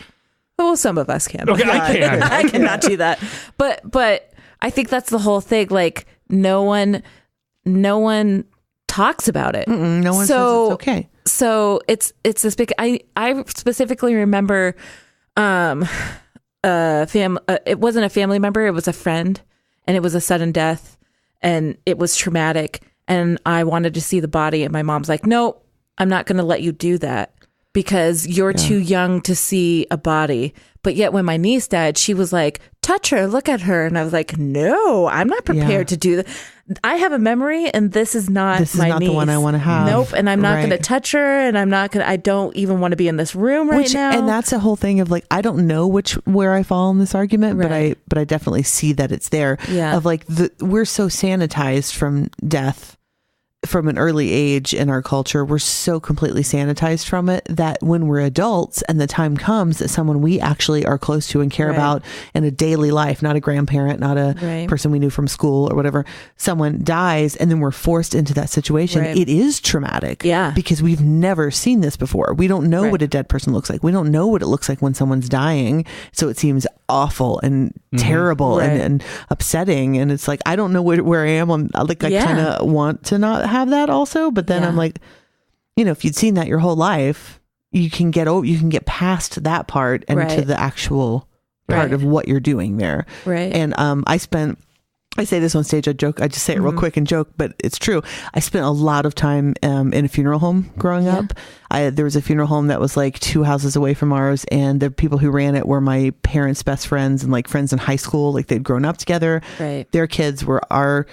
Well, some of us can. Okay, I can. I cannot do that. But I think that's the whole thing. Like, no one talks about it. No one says it's okay. So it's this big. I specifically remember, it wasn't a family member. It was a friend, and it was a sudden death, and it was traumatic. And I wanted to see the body, and my mom's like, "No, I'm not going to let you do that because you're too young to see a body." But yet, when my niece died, she was like, "Touch her, look at her," and I was like, "No, I'm not prepared to do that. I have a memory, and this is not my niece. The one I want to have. Nope, and I'm not going to touch her, and I don't even want to be in this room now." And that's a whole thing of like, I don't know where I fall in this argument, but I definitely see that it's there. Yeah. Of like we're so sanitized from death from an early age in our culture, we're so completely sanitized from it that when we're adults and the time comes that someone we actually are close to and care about in a daily life, not a grandparent, not a person we knew from school or whatever, someone dies and then we're forced into that situation, it is traumatic. Yeah. Because we've never seen this before. We don't know what a dead person looks like. We don't know what it looks like when someone's dying. So it seems awful and terrible and upsetting. And it's like, I don't know where I am. I kind of want to not have that also. But then I'm like, if you'd seen that your whole life, you can get past that part and to the actual part of what you're doing there. Right. And I say this on stage, I joke, I just say it real quick and joke, but it's true. I spent a lot of time in a funeral home growing up. There was a funeral home that was like 2 houses away from ours, and the people who ran it were my parents' best friends and like friends in high school. Like they'd grown up together. Right. Their kids were our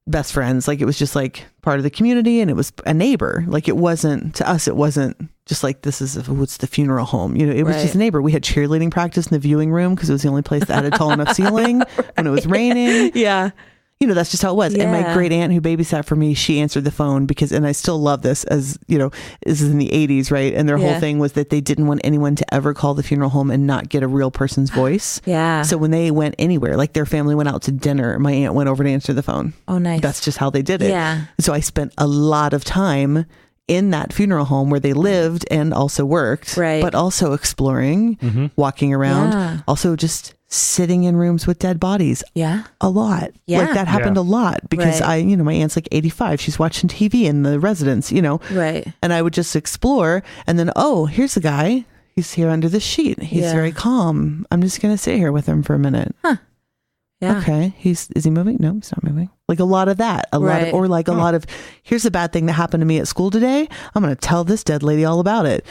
best friends. Like it was just like part of the community, and it was a neighbor. Like it wasn't, to us, it wasn't just like, what's the funeral home? It was just a neighbor. We had cheerleading practice in the viewing room because it was the only place that had a tall enough ceiling when it was raining. Yeah. That's just how it was. Yeah. And my great aunt who babysat for me, she answered the phone and I still love this this is in the 80s, right? And their whole thing was that they didn't want anyone to ever call the funeral home and not get a real person's voice. Yeah. So when they went anywhere, like their family went out to dinner, my aunt went over to answer the phone. Oh, nice. That's just how they did it. Yeah. So I spent a lot of time in that funeral home where they lived and also worked, but also exploring, walking around, also just sitting in rooms with dead bodies. Yeah. A lot. Yeah. Like that happened a lot because my aunt's like 85. She's watching TV in the residence, Right. And I would just explore and then, here's a guy. He's here under this sheet. He's very calm. I'm just going to sit here with him for a minute. Huh. Yeah. Okay. Is he moving? No, he's not moving. Like a lot of that. A lot of, here's a bad thing that happened to me at school today. I'm going to tell this dead lady all about it.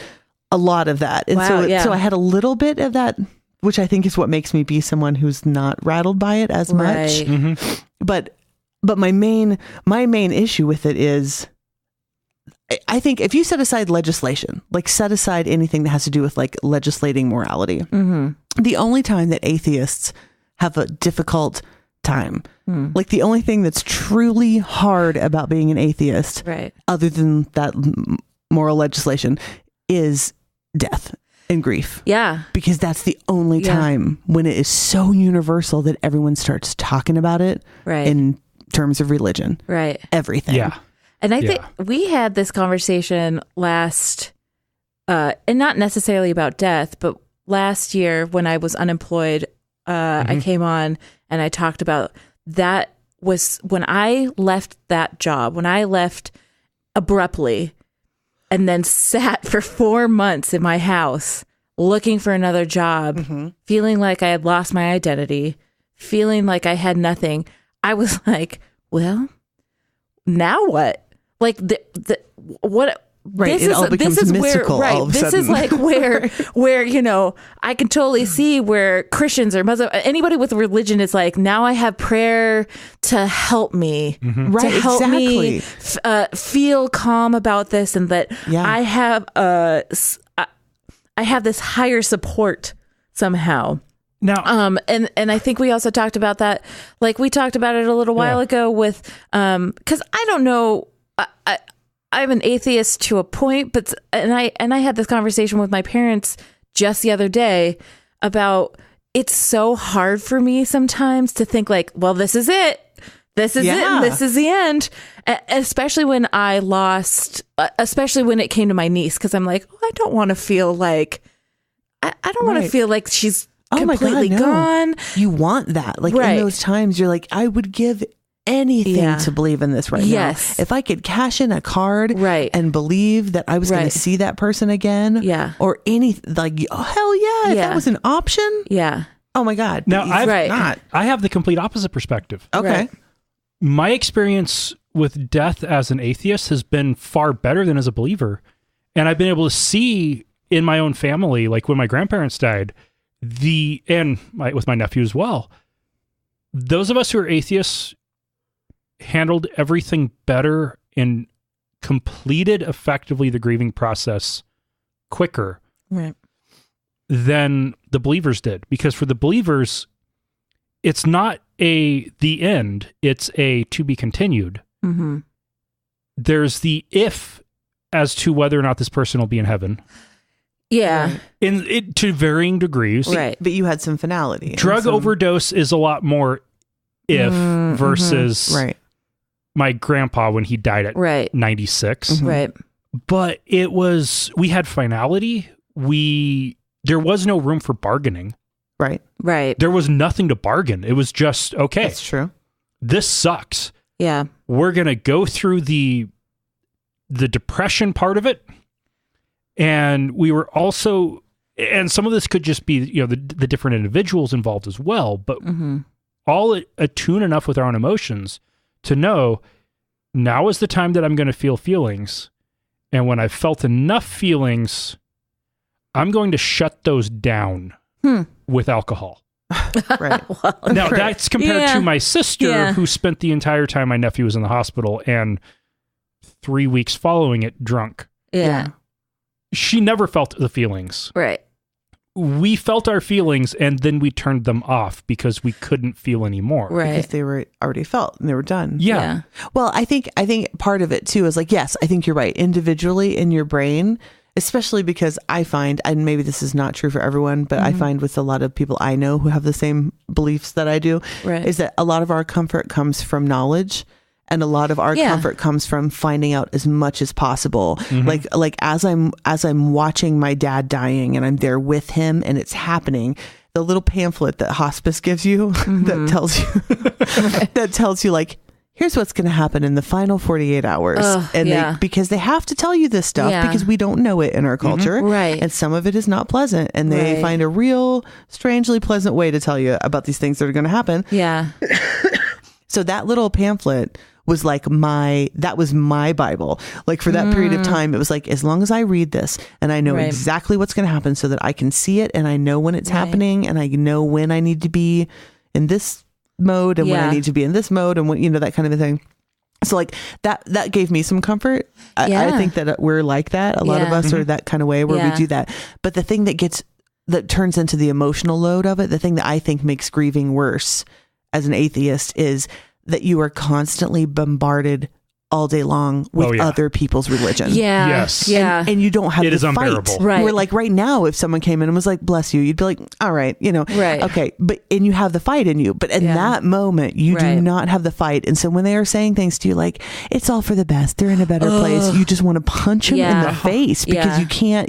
A lot of that. And so I had a little bit of that, which I think is what makes me be someone who's not rattled by it as much. But my main issue with it is, I think if you set aside legislation, like set aside anything that has to do with like legislating morality, the only time that atheists have a difficult time, like the only thing that's truly hard about being an atheist, other than that moral legislation, is death and grief. Yeah. Because that's the only time when it is so universal that everyone starts talking about it in terms of religion. Right. Everything. Yeah. And I think we had this conversation last, and not necessarily about death, but last year when I was unemployed, I came on and I talked about that was when I left that job, when I left abruptly and then sat for 4 months in my house looking for another job, feeling like I had lost my identity, feeling like I had nothing. I was like, well, now what? Like what? Right, it all becomes mystical all of a this sudden. Is like where I can totally see where Christians or Muslim, anybody with religion is like, now I have prayer to help me, to help me feel calm about this, and that I have this higher support somehow. Now, and I think we also talked about that, like we talked about it a little while ago with, because I don't know, I'm an atheist to a point, but I had this conversation with my parents just the other day about it's so hard for me sometimes to think like, well, this is it. This is it. This is the end. Especially when I lost, especially when it came to my niece, because I'm like, I don't want to feel like, I don't want to feel like she's completely gone. You want that. Like in those times, you're like, I would give anything to believe in this right now. If I could cash in a card and believe that I was going to see that person again, or any, like, oh, hell yeah, if that was an option, oh my God. Now, I have the complete opposite perspective. Okay. My experience with death as an atheist has been far better than as a believer. And I've been able to see in my own family, like when my grandparents died, with my nephew as well, those of us who are atheists handled everything better and completed effectively the grieving process quicker than the believers did. Because for the believers, it's not the end, it's a to be continued. there's the if as to whether or not this person will be in heaven. Yeah. To varying degrees. Right. But you had some finality. Drug overdose is a lot more if versus my grandpa when he died at 96. Right. But we had finality. There was no room for bargaining. Right. There was nothing to bargain. It was just, okay. That's true. This sucks. Yeah. We're going to go through the depression part of it. And we were also, and some of this could just be, the different individuals involved as well, but all attune enough with our own emotions to know now is the time that I'm going to feel feelings. And when I've felt enough feelings, I'm going to shut those down with alcohol. Right. Now, that's compared to my sister who spent the entire time my nephew was in the hospital and 3 weeks following it drunk. Yeah. She never felt the feelings. Right. We felt our feelings and then we turned them off because we couldn't feel anymore. Right. Because they were already felt and they were done. Yeah. Well, I think part of it too is like, yes, I think you're right. Individually in your brain, especially because I find, and maybe this is not true for everyone, but I find with a lot of people I know who have the same beliefs that I do, is that a lot of our comfort comes from knowledge. And a lot of our comfort comes from finding out as much as possible. Like as I'm watching my dad dying and I'm there with him and it's happening, the little pamphlet that hospice gives you that tells you like, here's what's going to happen in the final 48 hours. Because they have to tell you this stuff because we don't know it in our culture. Right. And some of it is not pleasant. And they find a real strangely pleasant way to tell you about these things that are going to happen. Yeah. So that little pamphlet was like that was my Bible. Like for that period of time, it was like, as long as I read this and I know exactly what's going to happen so that I can see it and I know when it's happening and I know when I need to be in this mode and when I need to be in this mode and when, that kind of a thing. So like that gave me some comfort. I think that we're like that. A lot of us are that kind of way where we do that. But the thing that turns into the emotional load of it, the thing that I think makes grieving worse as an atheist is that you are constantly bombarded all day long with other people's religion. Yeah. Yes. Yeah. And you don't have it to is unbearable. fight. Right. We're like right now, if someone came in and was like, bless you, you'd be like, all right, Right. okay. And you have the fight in you. But in that moment, you do not have the fight. And so when they are saying things to you like, it's all for the best, they're in a better place, you just want to punch them in the face because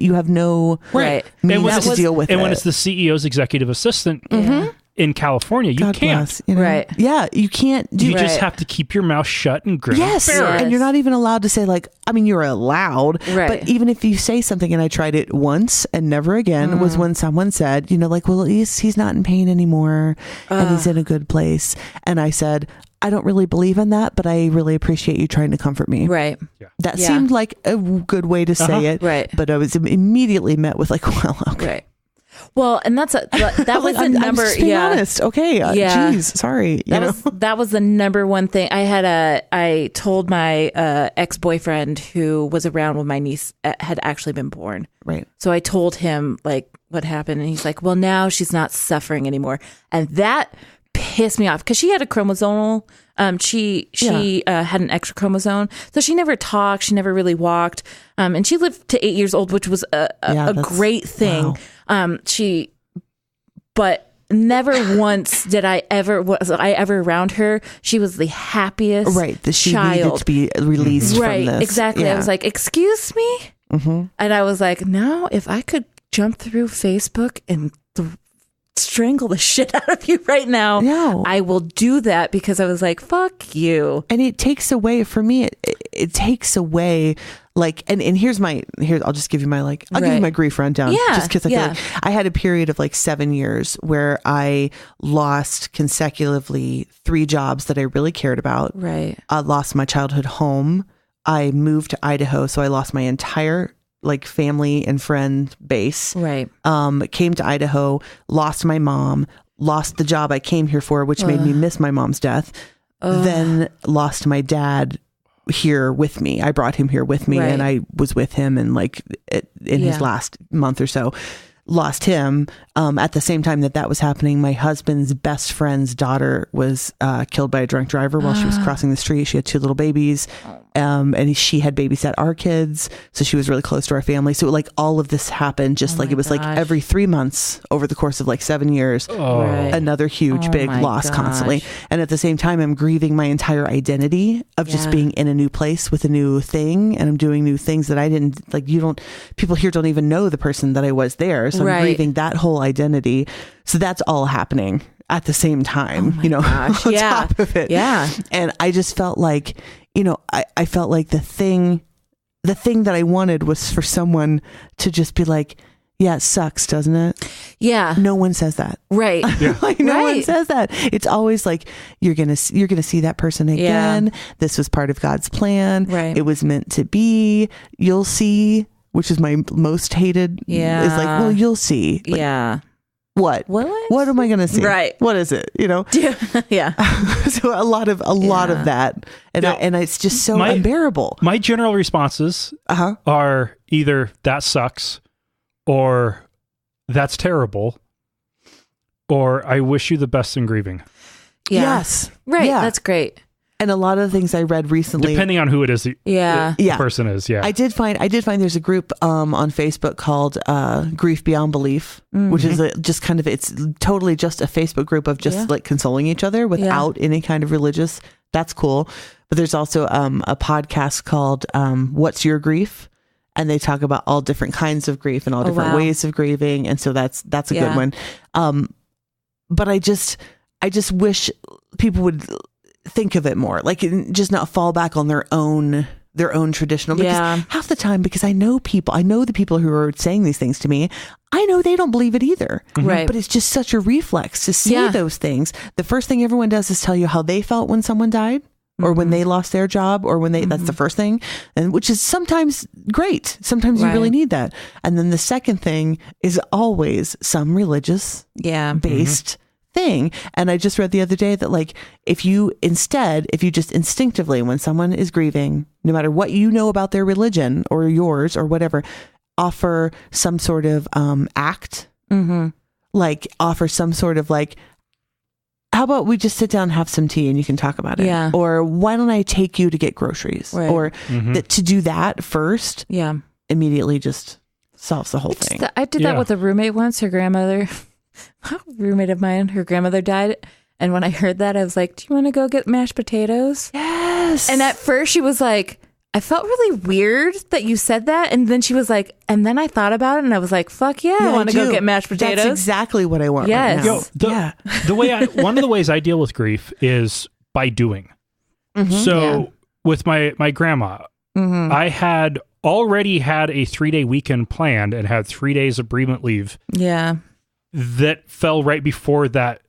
you have no means to deal with it. And when it's the CEO's executive assistant, in California, you can't. Bless, Right. Yeah, you can't do. You just have to keep your mouth shut and grin. Yes. And you're not even allowed to say like, I mean, you're allowed, but even if you say something, and I tried it once and never again, was when someone said, like, well, at least he's not in pain anymore and he's in a good place. And I said, I don't really believe in that, but I really appreciate you trying to comfort me. Right. Yeah. That seemed like a good way to say it. Right. But I was immediately met with like, well, okay. Right. Well, and that was the number. I'm just being honest. Okay. Geez, sorry. That was the number one thing. I told my ex-boyfriend who was around when my niece had actually been born. Right. So I told him like what happened, and he's like, "Well, now she's not suffering anymore," and that pissed me off because she had a chromosomal. She had an extra chromosome, so she never talked. She never really walked, and she lived to 8 years old, which was a great thing. Wow. But never once was I ever around her. She was the happiest that she child. Needed to be released from this. Exactly. Yeah. I was like, excuse me? And I was like, no, if I could jump through Facebook and strangle the shit out of you right now, I will do that, because I was like, fuck you. And it takes away, for me, it takes away like, and here's I'll just give you my I'll give you my grief rundown. Yeah. Just because I feel like I had a period of like 7 years where I lost consecutively 3 jobs that I really cared about. Right. I lost my childhood home. I moved to Idaho. So I lost my entire family and friend base. Right. Came to Idaho, lost my mom, lost the job I came here for, which made me miss my mom's death. Then lost my dad here with me. I brought him here with me, and I was with him in his last month or so. Lost him. At the same time that was happening, my husband's best friend's daughter was killed by a drunk driver while she was crossing the street. She had 2 little babies. and she had babysat our kids, so she was really close to our family. So like all of this happened just like it was like every 3 months over the course of like 7 years, another huge big loss constantly. And at the same time, I'm grieving my entire identity of just being in a new place with a new thing, and I'm doing new things that I didn't like. People here don't even know the person that I was there, so I'm grieving that whole identity. So that's all happening at the same time, on top of it. Yeah. And I just felt like, I felt like the thing that I wanted was for someone to just be like, yeah, it sucks, doesn't it? Yeah. No one says that. Right. Yeah. Like no one says that. It's always like, you're going to see that person again. Yeah. This was part of God's plan. Right. It was meant to be. You'll see, which is my most hated. Yeah. Is like, well, you'll see. Like, yeah. What am I going to see? Right. What is it? Yeah. So a lot of that. And it's just so unbearable. My general responses are either that sucks, or that's terrible, or I wish you the best in grieving. Yeah. Yes. Right. Yeah. That's great. And a lot of the things I read recently, depending on who it is, the person is. Yeah, I did find there's a group on Facebook called Grief Beyond Belief, which is it's totally just a Facebook group of just like consoling each other without any kind of religious. That's cool. But there's also a podcast called What's Your Grief? And they talk about all different kinds of grief and all different ways of grieving. And so that's a good one. But I just wish people would think of it more, like just not fall back on their own traditional, because half the time, because I know the people who are saying these things to me, I know they don't believe it either. Right. But it's just such a reflex to say those things. The first thing everyone does is tell you how they felt when someone died, or when they lost their job, or when that's the first thing, and which is sometimes great. Sometimes you really need that. And then the second thing is always some religious based thing. And I just read the other day that like, if you just instinctively, when someone is grieving, no matter what you know about their religion or yours or whatever, offer some sort of act, like offer some sort of like, how about we just sit down and have some tea and you can talk about it? Yeah. Or why don't I take you to get groceries? Right. Or to do that first, immediately just solves the whole thing. I did that with a roommate once. Her grandmother, a roommate of mine, her grandmother died. And when I heard that, I was like, do you want to go get mashed potatoes? Yes. And at first she was like, I felt really weird that you said that. And then she was like, and then I thought about it and I was like, fuck yeah, I want to go get mashed potatoes. That's exactly what I want right now. One of the ways I deal with grief is by doing. So with my grandma, I had already had a 3-day weekend planned and had 3 days of bereavement leave. Yeah. That fell right before that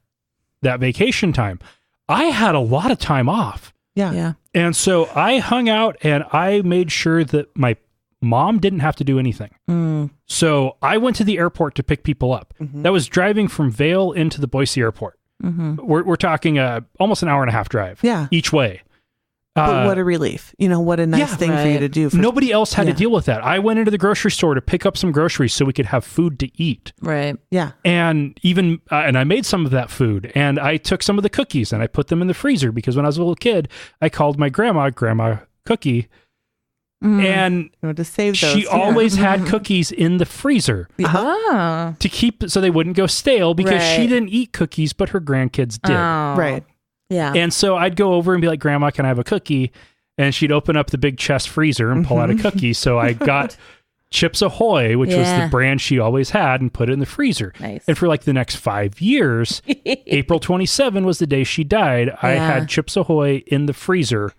vacation time. I had a lot of time off. Yeah. And so I hung out and I made sure that my mom didn't have to do anything. So I went to the airport to pick people up. That was driving from Vail into the Boise airport. We're talking almost an hour and a half drive each way. But what a relief. What a nice thing for you to do. Nobody else had to deal with that. I went into the grocery store to pick up some groceries so we could have food to eat. Right. Yeah. And even, and I made some of that food, and I took some of the cookies and I put them in the freezer because when I was a little kid, I called my Grandma Cookie. And to save those, she always had cookies in the freezer to keep so they wouldn't go stale because she didn't eat cookies, but her grandkids did. Right. Yeah. And so I'd go over and be like, Grandma, can I have a cookie? And she'd open up the big chest freezer and pull out a cookie. So I got Chips Ahoy, which was the brand she always had, and put it in the freezer. Nice. And for like the next 5 years, April 27 was the day she died. I had Chips Ahoy in the freezer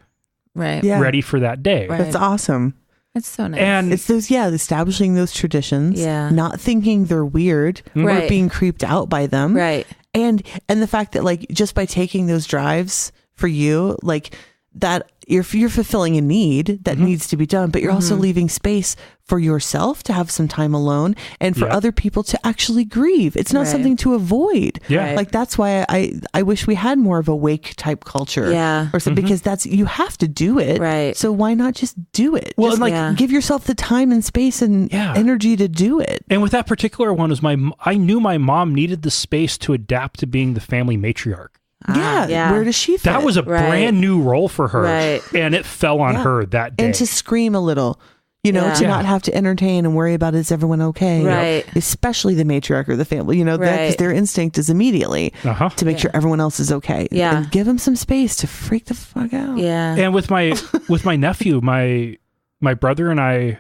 ready for that day. Right. That's awesome. That's so nice. And it's those, establishing those traditions, not thinking they're weird or being creeped out by them. Right. And the fact that like, just by taking those drives for you, like that you're fulfilling a need that needs to be done, but you're also leaving space for yourself to have some time alone and for other people to actually grieve. It's not something to avoid. Yeah. Like that's why I wish we had more of a wake type culture. Yeah. Or something, because you have to do it. Right. So why not just do it? Well, just give yourself the time and space and energy to do it. And with that particular one I knew my mom needed the space to adapt to being the family matriarch. Yeah. Where does she fit? That was a brand new role for her. Right. And it fell on her that day. And to scream a little, to not have to entertain and worry about, is everyone okay? Right. Especially the matriarch of the family, because their instinct is immediately to make sure everyone else is okay. Yeah. And give them some space to freak the fuck out. Yeah. And with my nephew, my brother and I,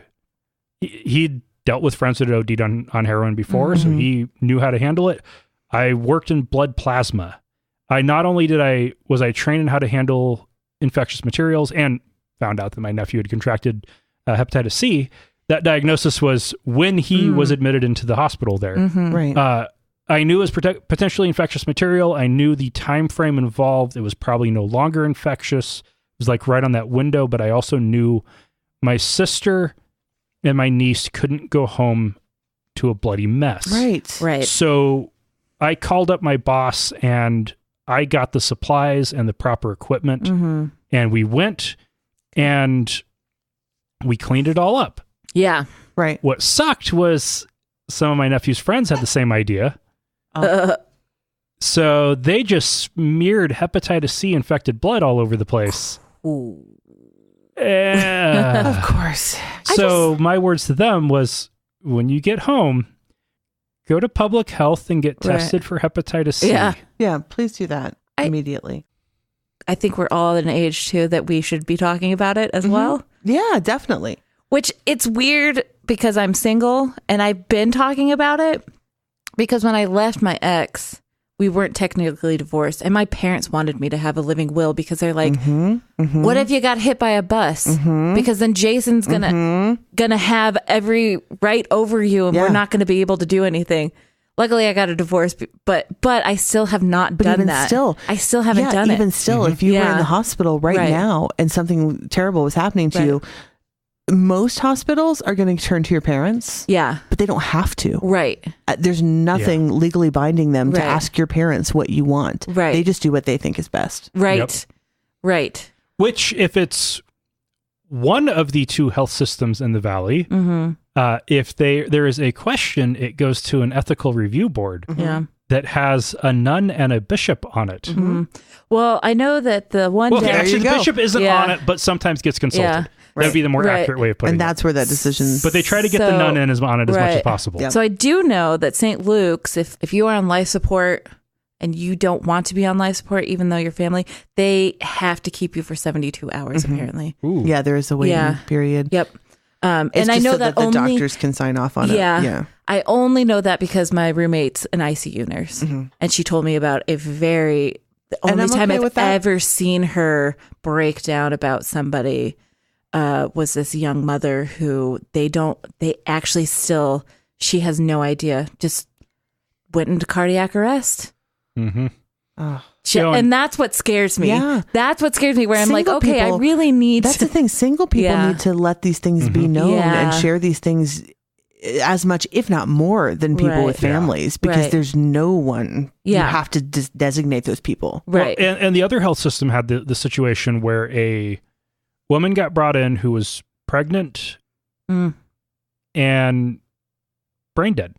he'd dealt with friends that had OD'd on heroin before, so he knew how to handle it. I worked in blood plasma. Not only was I trained in how to handle infectious materials and found out that my nephew had contracted hepatitis C. That diagnosis was when he was admitted into the hospital there. Right. I knew it was potentially infectious material. I knew the time frame involved. It was probably no longer infectious. It was like right on that window, but I also knew my sister and my niece couldn't go home to a bloody mess. Right. So I called up my boss and I got the supplies and the proper equipment, and we went and we cleaned it all up. Yeah. Right. What sucked was some of my nephew's friends had the same idea. So they just smeared hepatitis C infected blood all over the place. Ooh. Of course. So my words to them was, when you get home, go to public health and get tested for hepatitis C. Yeah, please do that immediately. I think we're all at an age too that we should be talking about it as well. Yeah, definitely. Which it's weird because I'm single and I've been talking about it because when I left my ex, we weren't technically divorced and my parents wanted me to have a living will because they're like, what if you got hit by a bus? Because then Jason's gonna have every right over you and we're not going to be able to do anything. Luckily, I got a divorce, but I still have not done that. I still haven't done it. Even still, if you were in the hospital right now and something terrible was happening to you, most hospitals are going to turn to your parents. Yeah. But they don't have to. Right. There's nothing legally binding them to ask your parents what you want. Right. They just do what they think is best. Right. Yep. Right. Which, if it's one of the two health systems in the valley, if there is a question, it goes to an ethical review board that has a nun and a bishop on it. Well, I know that the one day... Actually, the bishop isn't on it, but sometimes gets consulted. That would be the more accurate way of putting it. And that's where that decision... But they try to get the nun in on it as much as possible. Yep. So I do know that St. Luke's, if you are on life support and you don't want to be on life support, even though you're family, they have to keep you for 72 hours, apparently. Ooh. Yeah, there is a waiting period. Yep. And I know so that the only doctors can sign off on it. Yeah. I only know that because my roommate's an ICU nurse, and she told me about the only time I've ever seen her break down about somebody was this young mother who she has no idea, just went into cardiac arrest. And that's what scares me. Yeah. That's what scares me, where I'm like, okay, I really need That's the thing. Single people need to let these things be known and share these things as much, if not more, than people with families, because there's no one. You have to designate those people. Right. Well, and the other health system had the situation where a woman got brought in who was pregnant and brain dead.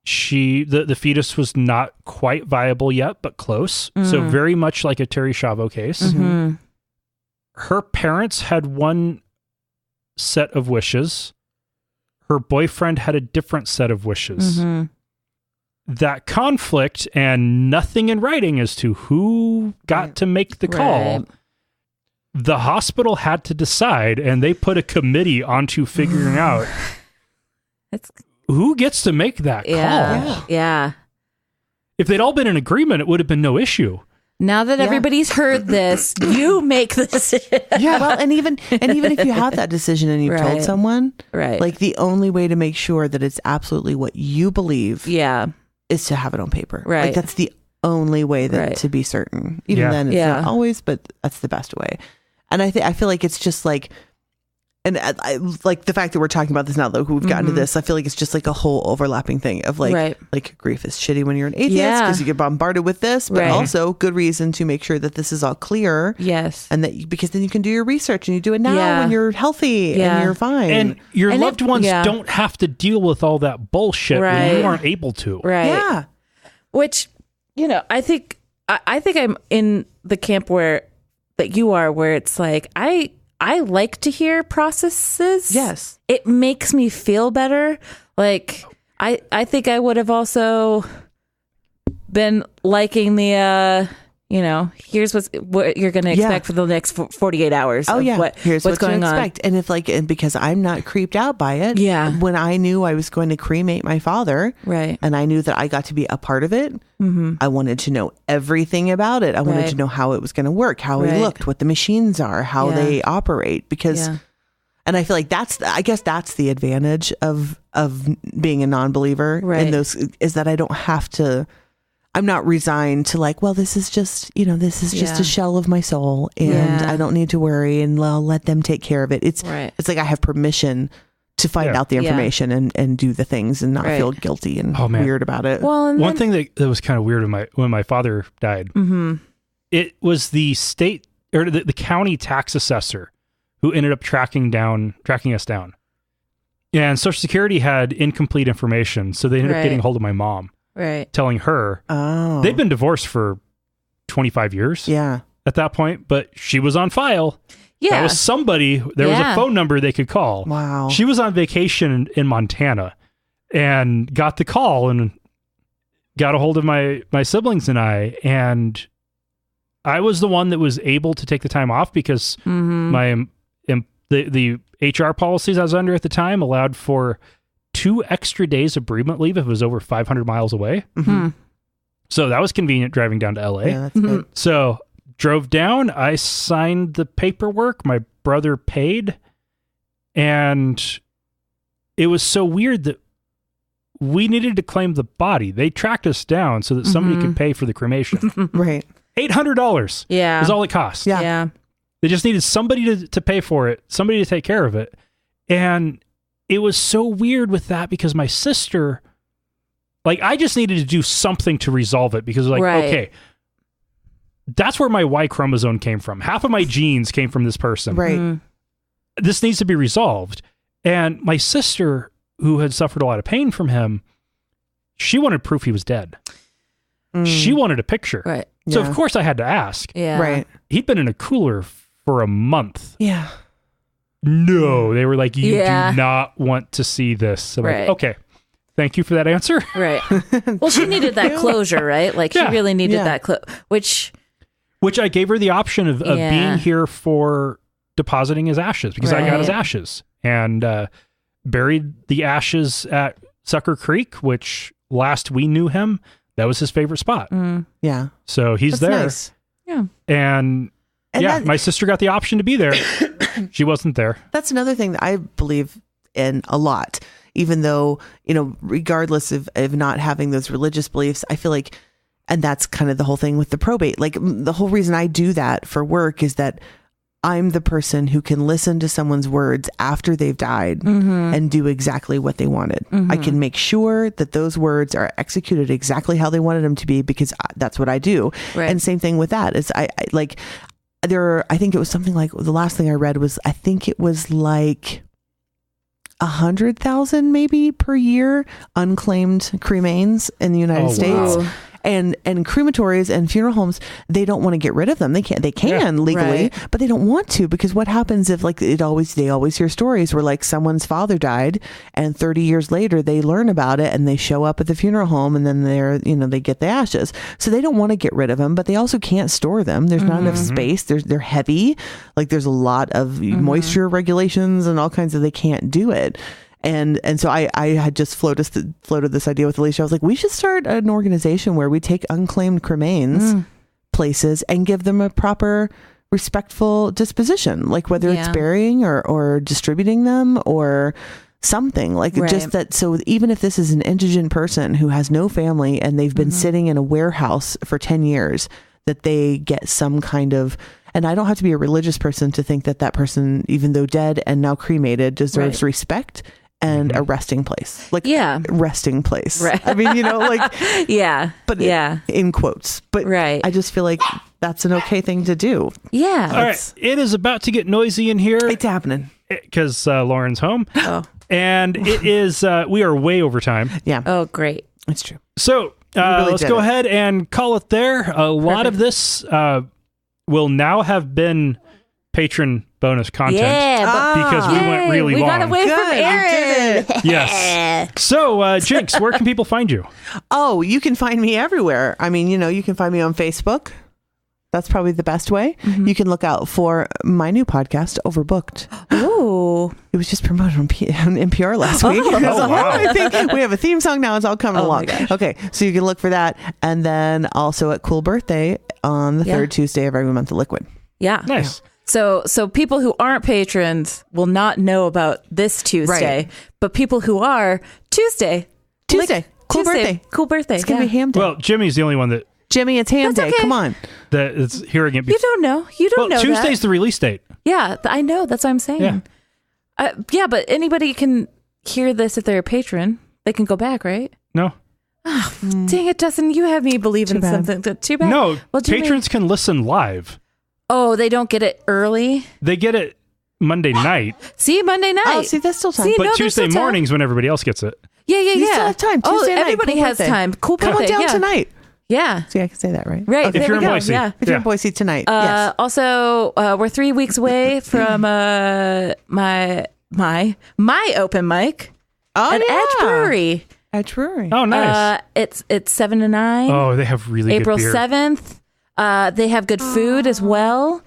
The fetus was not quite viable yet, but close. So very much like a Terry Schiavo case. Her parents had one set of wishes. Her boyfriend had a different set of wishes. That conflict and nothing in writing as to who got to make the call. The hospital had to decide, and they put a committee onto figuring out who gets to make that call. Yeah. If they'd all been in agreement, it would have been no issue. Now that everybody's heard this, you make the decision. Well, and even if you have that decision and you've told someone, like the only way to make sure that it's absolutely what you believe, is to have it on paper. Right. Like that's the only way that to be certain. Even then, it's not always, but that's the best way. And I feel like it's just like, and I like the fact that we're talking about this now, though, we've gotten to this. I feel like it's just like a whole overlapping thing of like grief is shitty when you're an atheist because you get bombarded with this, but also good reason to make sure that this is all clear. Yes. And that because then you can do your research and you do it now when you're healthy and you're fine. And your loved ones don't have to deal with all that bullshit when you aren't able to. Right. Yeah. Which, I think I think I'm in the camp that you are, where it's like, I like to hear processes. Yes. It makes me feel better. Like, I think I would have also been liking the, here's what you're going to expect for the next 48 hours. Oh, yeah. Here's what's going on. And if and because I'm not creeped out by it. Yeah. When I knew I was going to cremate my father. Right. And I knew that I got to be a part of it. Mm-hmm. I wanted to know everything about it. I wanted to know how it was going to work, how he looked, what the machines are, how they operate. Because, and I feel like I guess that's the advantage of being a non-believer in those, is that I don't have to, I'm not resigned to well, this is just, just a shell of my soul, and I don't need to worry, and I'll let them take care of it. It's like I have permission to find out the information and do the things and not feel guilty and weird about it. Well, one thing that was kind of weird when my father died, it was the state or the county tax assessor who ended up tracking us down. And Social Security had incomplete information, so they ended up getting a hold of my mom. Right. Telling her they'd been divorced for 25 years. Yeah. At that point, but she was on file. Yeah. That was somebody. There was a phone number they could call. Wow. She was on vacation in Montana and got the call and got a hold of my siblings and I. And I was the one that was able to take the time off because the HR policies I was under at the time allowed for 2 extra days of bereavement leave if it was over 500 miles away. Mm-hmm. So that was convenient driving down to LA. Yeah, that's good. So drove down, I signed the paperwork, my brother paid, and it was so weird that we needed to claim the body. They tracked us down so that somebody could pay for the cremation. Right. $800 is all it cost. Yeah. They just needed somebody to pay for it, somebody to take care of it. And it was so weird with that because my sister, I just needed to do something to resolve it because okay, that's where my Y chromosome came from. Half of my genes came from this person. Right. Mm-hmm. This needs to be resolved. And my sister, who had suffered a lot of pain from him, she wanted proof he was dead. She wanted a picture. Right. So of course I had to ask. Yeah. Right. He'd been in a cooler for a month. Yeah. No, they were like, you do not want to see this. So like, okay, thank you for that answer. Right. Well, she needed that closure, right? She really needed that which I gave her the option of being here for depositing his ashes because I got his ashes and buried the ashes at Sucker Creek, which last we knew him, that was his favorite spot. Yeah. So he's That's there. Nice. Yeah. And my sister got the option to be there. She wasn't there. That's another thing that I believe in a lot, even though, regardless of not having those religious beliefs, I feel like, and that's kind of the whole thing with the probate. The whole reason I do that for work is that I'm the person who can listen to someone's words after they've died and do exactly what they wanted. I can make sure that those words are executed exactly how they wanted them to be because that's what I do. Right. And same thing with that is I think it was something like the last thing I read was, I think it was 100,000 maybe per year unclaimed cremains in the United States. Wow. And crematories and funeral homes, they don't want to get rid of them. They can legally, but they don't want to because what happens if they always hear stories where someone's father died and 30 years later they learn about it and they show up at the funeral home and then they get the ashes. So they don't want to get rid of them, but they also can't store them. There's not enough space. They're heavy. There's a lot of moisture regulations and all kinds of, they can't do it. And so I had just floated this idea with Alicia. I was like, we should start an organization where we take unclaimed cremains places and give them a proper, respectful disposition, whether it's burying or distributing them or something just that. So even if this is an indigent person who has no family and they've been sitting in a warehouse for 10 years, that they get some kind of, and I don't have to be a religious person to think that person, even though dead and now cremated, deserves respect and a resting place. Resting place. Right. I mean, but in quotes. But I just feel like that's an okay thing to do. Yeah. All right. It is about to get noisy in here. It's happening. Because Lauren's home. And it is, we are way over time. Yeah. Oh, great. It's true. So let's go ahead and call it there. A lot of this will now have been patron bonus content. Because we went really long. We got away from Aaron. Yes. So, Jynx, where can people find you? Oh, you can find me everywhere. I mean, you can find me on Facebook. That's probably the best way. You can look out for my new podcast, Overbooked. Ooh. It was just promoted on NPR last week. Wow. I think we have a theme song now. It's all coming along. Okay, so you can look for that. And then also at Cool Birthday on the third Tuesday of every month of Liquid. Yeah. Nice. So people who aren't patrons will not know about this Tuesday, but people who are, Tuesday. Cool Birthday. Cool Birthday. It's going to be ham day. Well, Jimmy's the only one that... Jimmy, it's ham day. Okay. Come on. That is hearing it. You don't know. You don't know Tuesday's the release date. Yeah, I know. That's what I'm saying. Yeah. But anybody can hear this if they're a patron. They can go back, right? No. Oh, dang it, Dustin. You have me believe in something. Too bad. No, patrons can listen live. Oh, they don't get it early? They get it Monday night. See, Monday night. Oh, see, that's still time. But Tuesday morning's when everybody else gets it. Yeah. You still have time. Tuesday night, everybody cool has birthday. time. Cool birthday. Come on down tonight. Yeah. See, I can say that, right? Right. Okay. If you're in Boise. Yeah. If you're in Boise tonight. Yes. Also, we're 3 weeks away from my open mic at Edge Brewery. Edge Brewery. Oh, nice. It's 7 to 9. Oh, they have really April good beer. 7th. They have good food as well,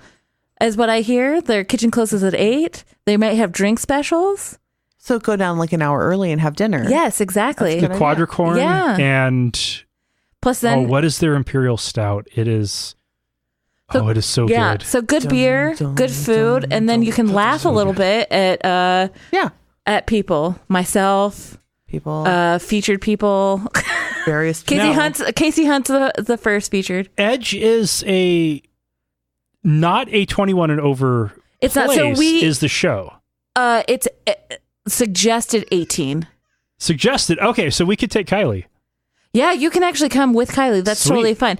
as what I hear. Their kitchen closes at 8. They might have drink specials. So go down like an hour early and have dinner. Yes, exactly. The quadricorn and... Plus then... what is their imperial stout? It is... it is so good. So good beer, good food, and then you can laugh a little bit at people. Myself. Featured people. Various Casey Hunt's the first featured. Edge is not a 21 and over It's place, not. So is the show. It's suggested 18. Suggested. Okay, so we could take Kylie. Yeah, you can actually come with Kylie. That's totally fine.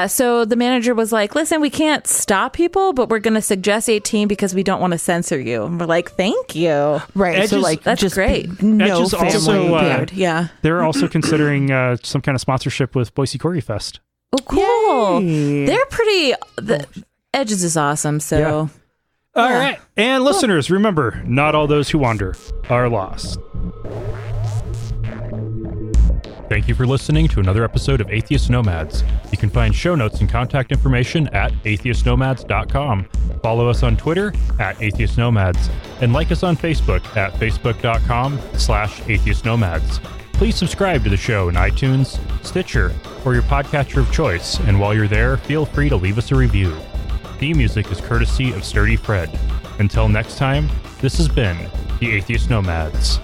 So the manager was like, listen, we can't stop people, but we're going to suggest 18 because we don't want to censor you. And we're like, thank you. Right. Edge so is, like, that's just great. No Edge is family. also, they're also considering some kind of sponsorship with Boise Corgi Fest. Oh, cool. Yay. They're pretty... Edges is awesome, so... Yeah. All right. And listeners, remember, not all those who wander are lost. Thank you for listening to another episode of Atheist Nomads. You can find show notes and contact information at atheistnomads.com. Follow us on Twitter at Atheist Nomads and like us on Facebook at facebook.com/Atheist Nomads. Please subscribe to the show in iTunes, Stitcher, or your podcatcher of choice. And while you're there, feel free to leave us a review. Theme music is courtesy of Sturdy Fred. Until next time, this has been the Atheist Nomads.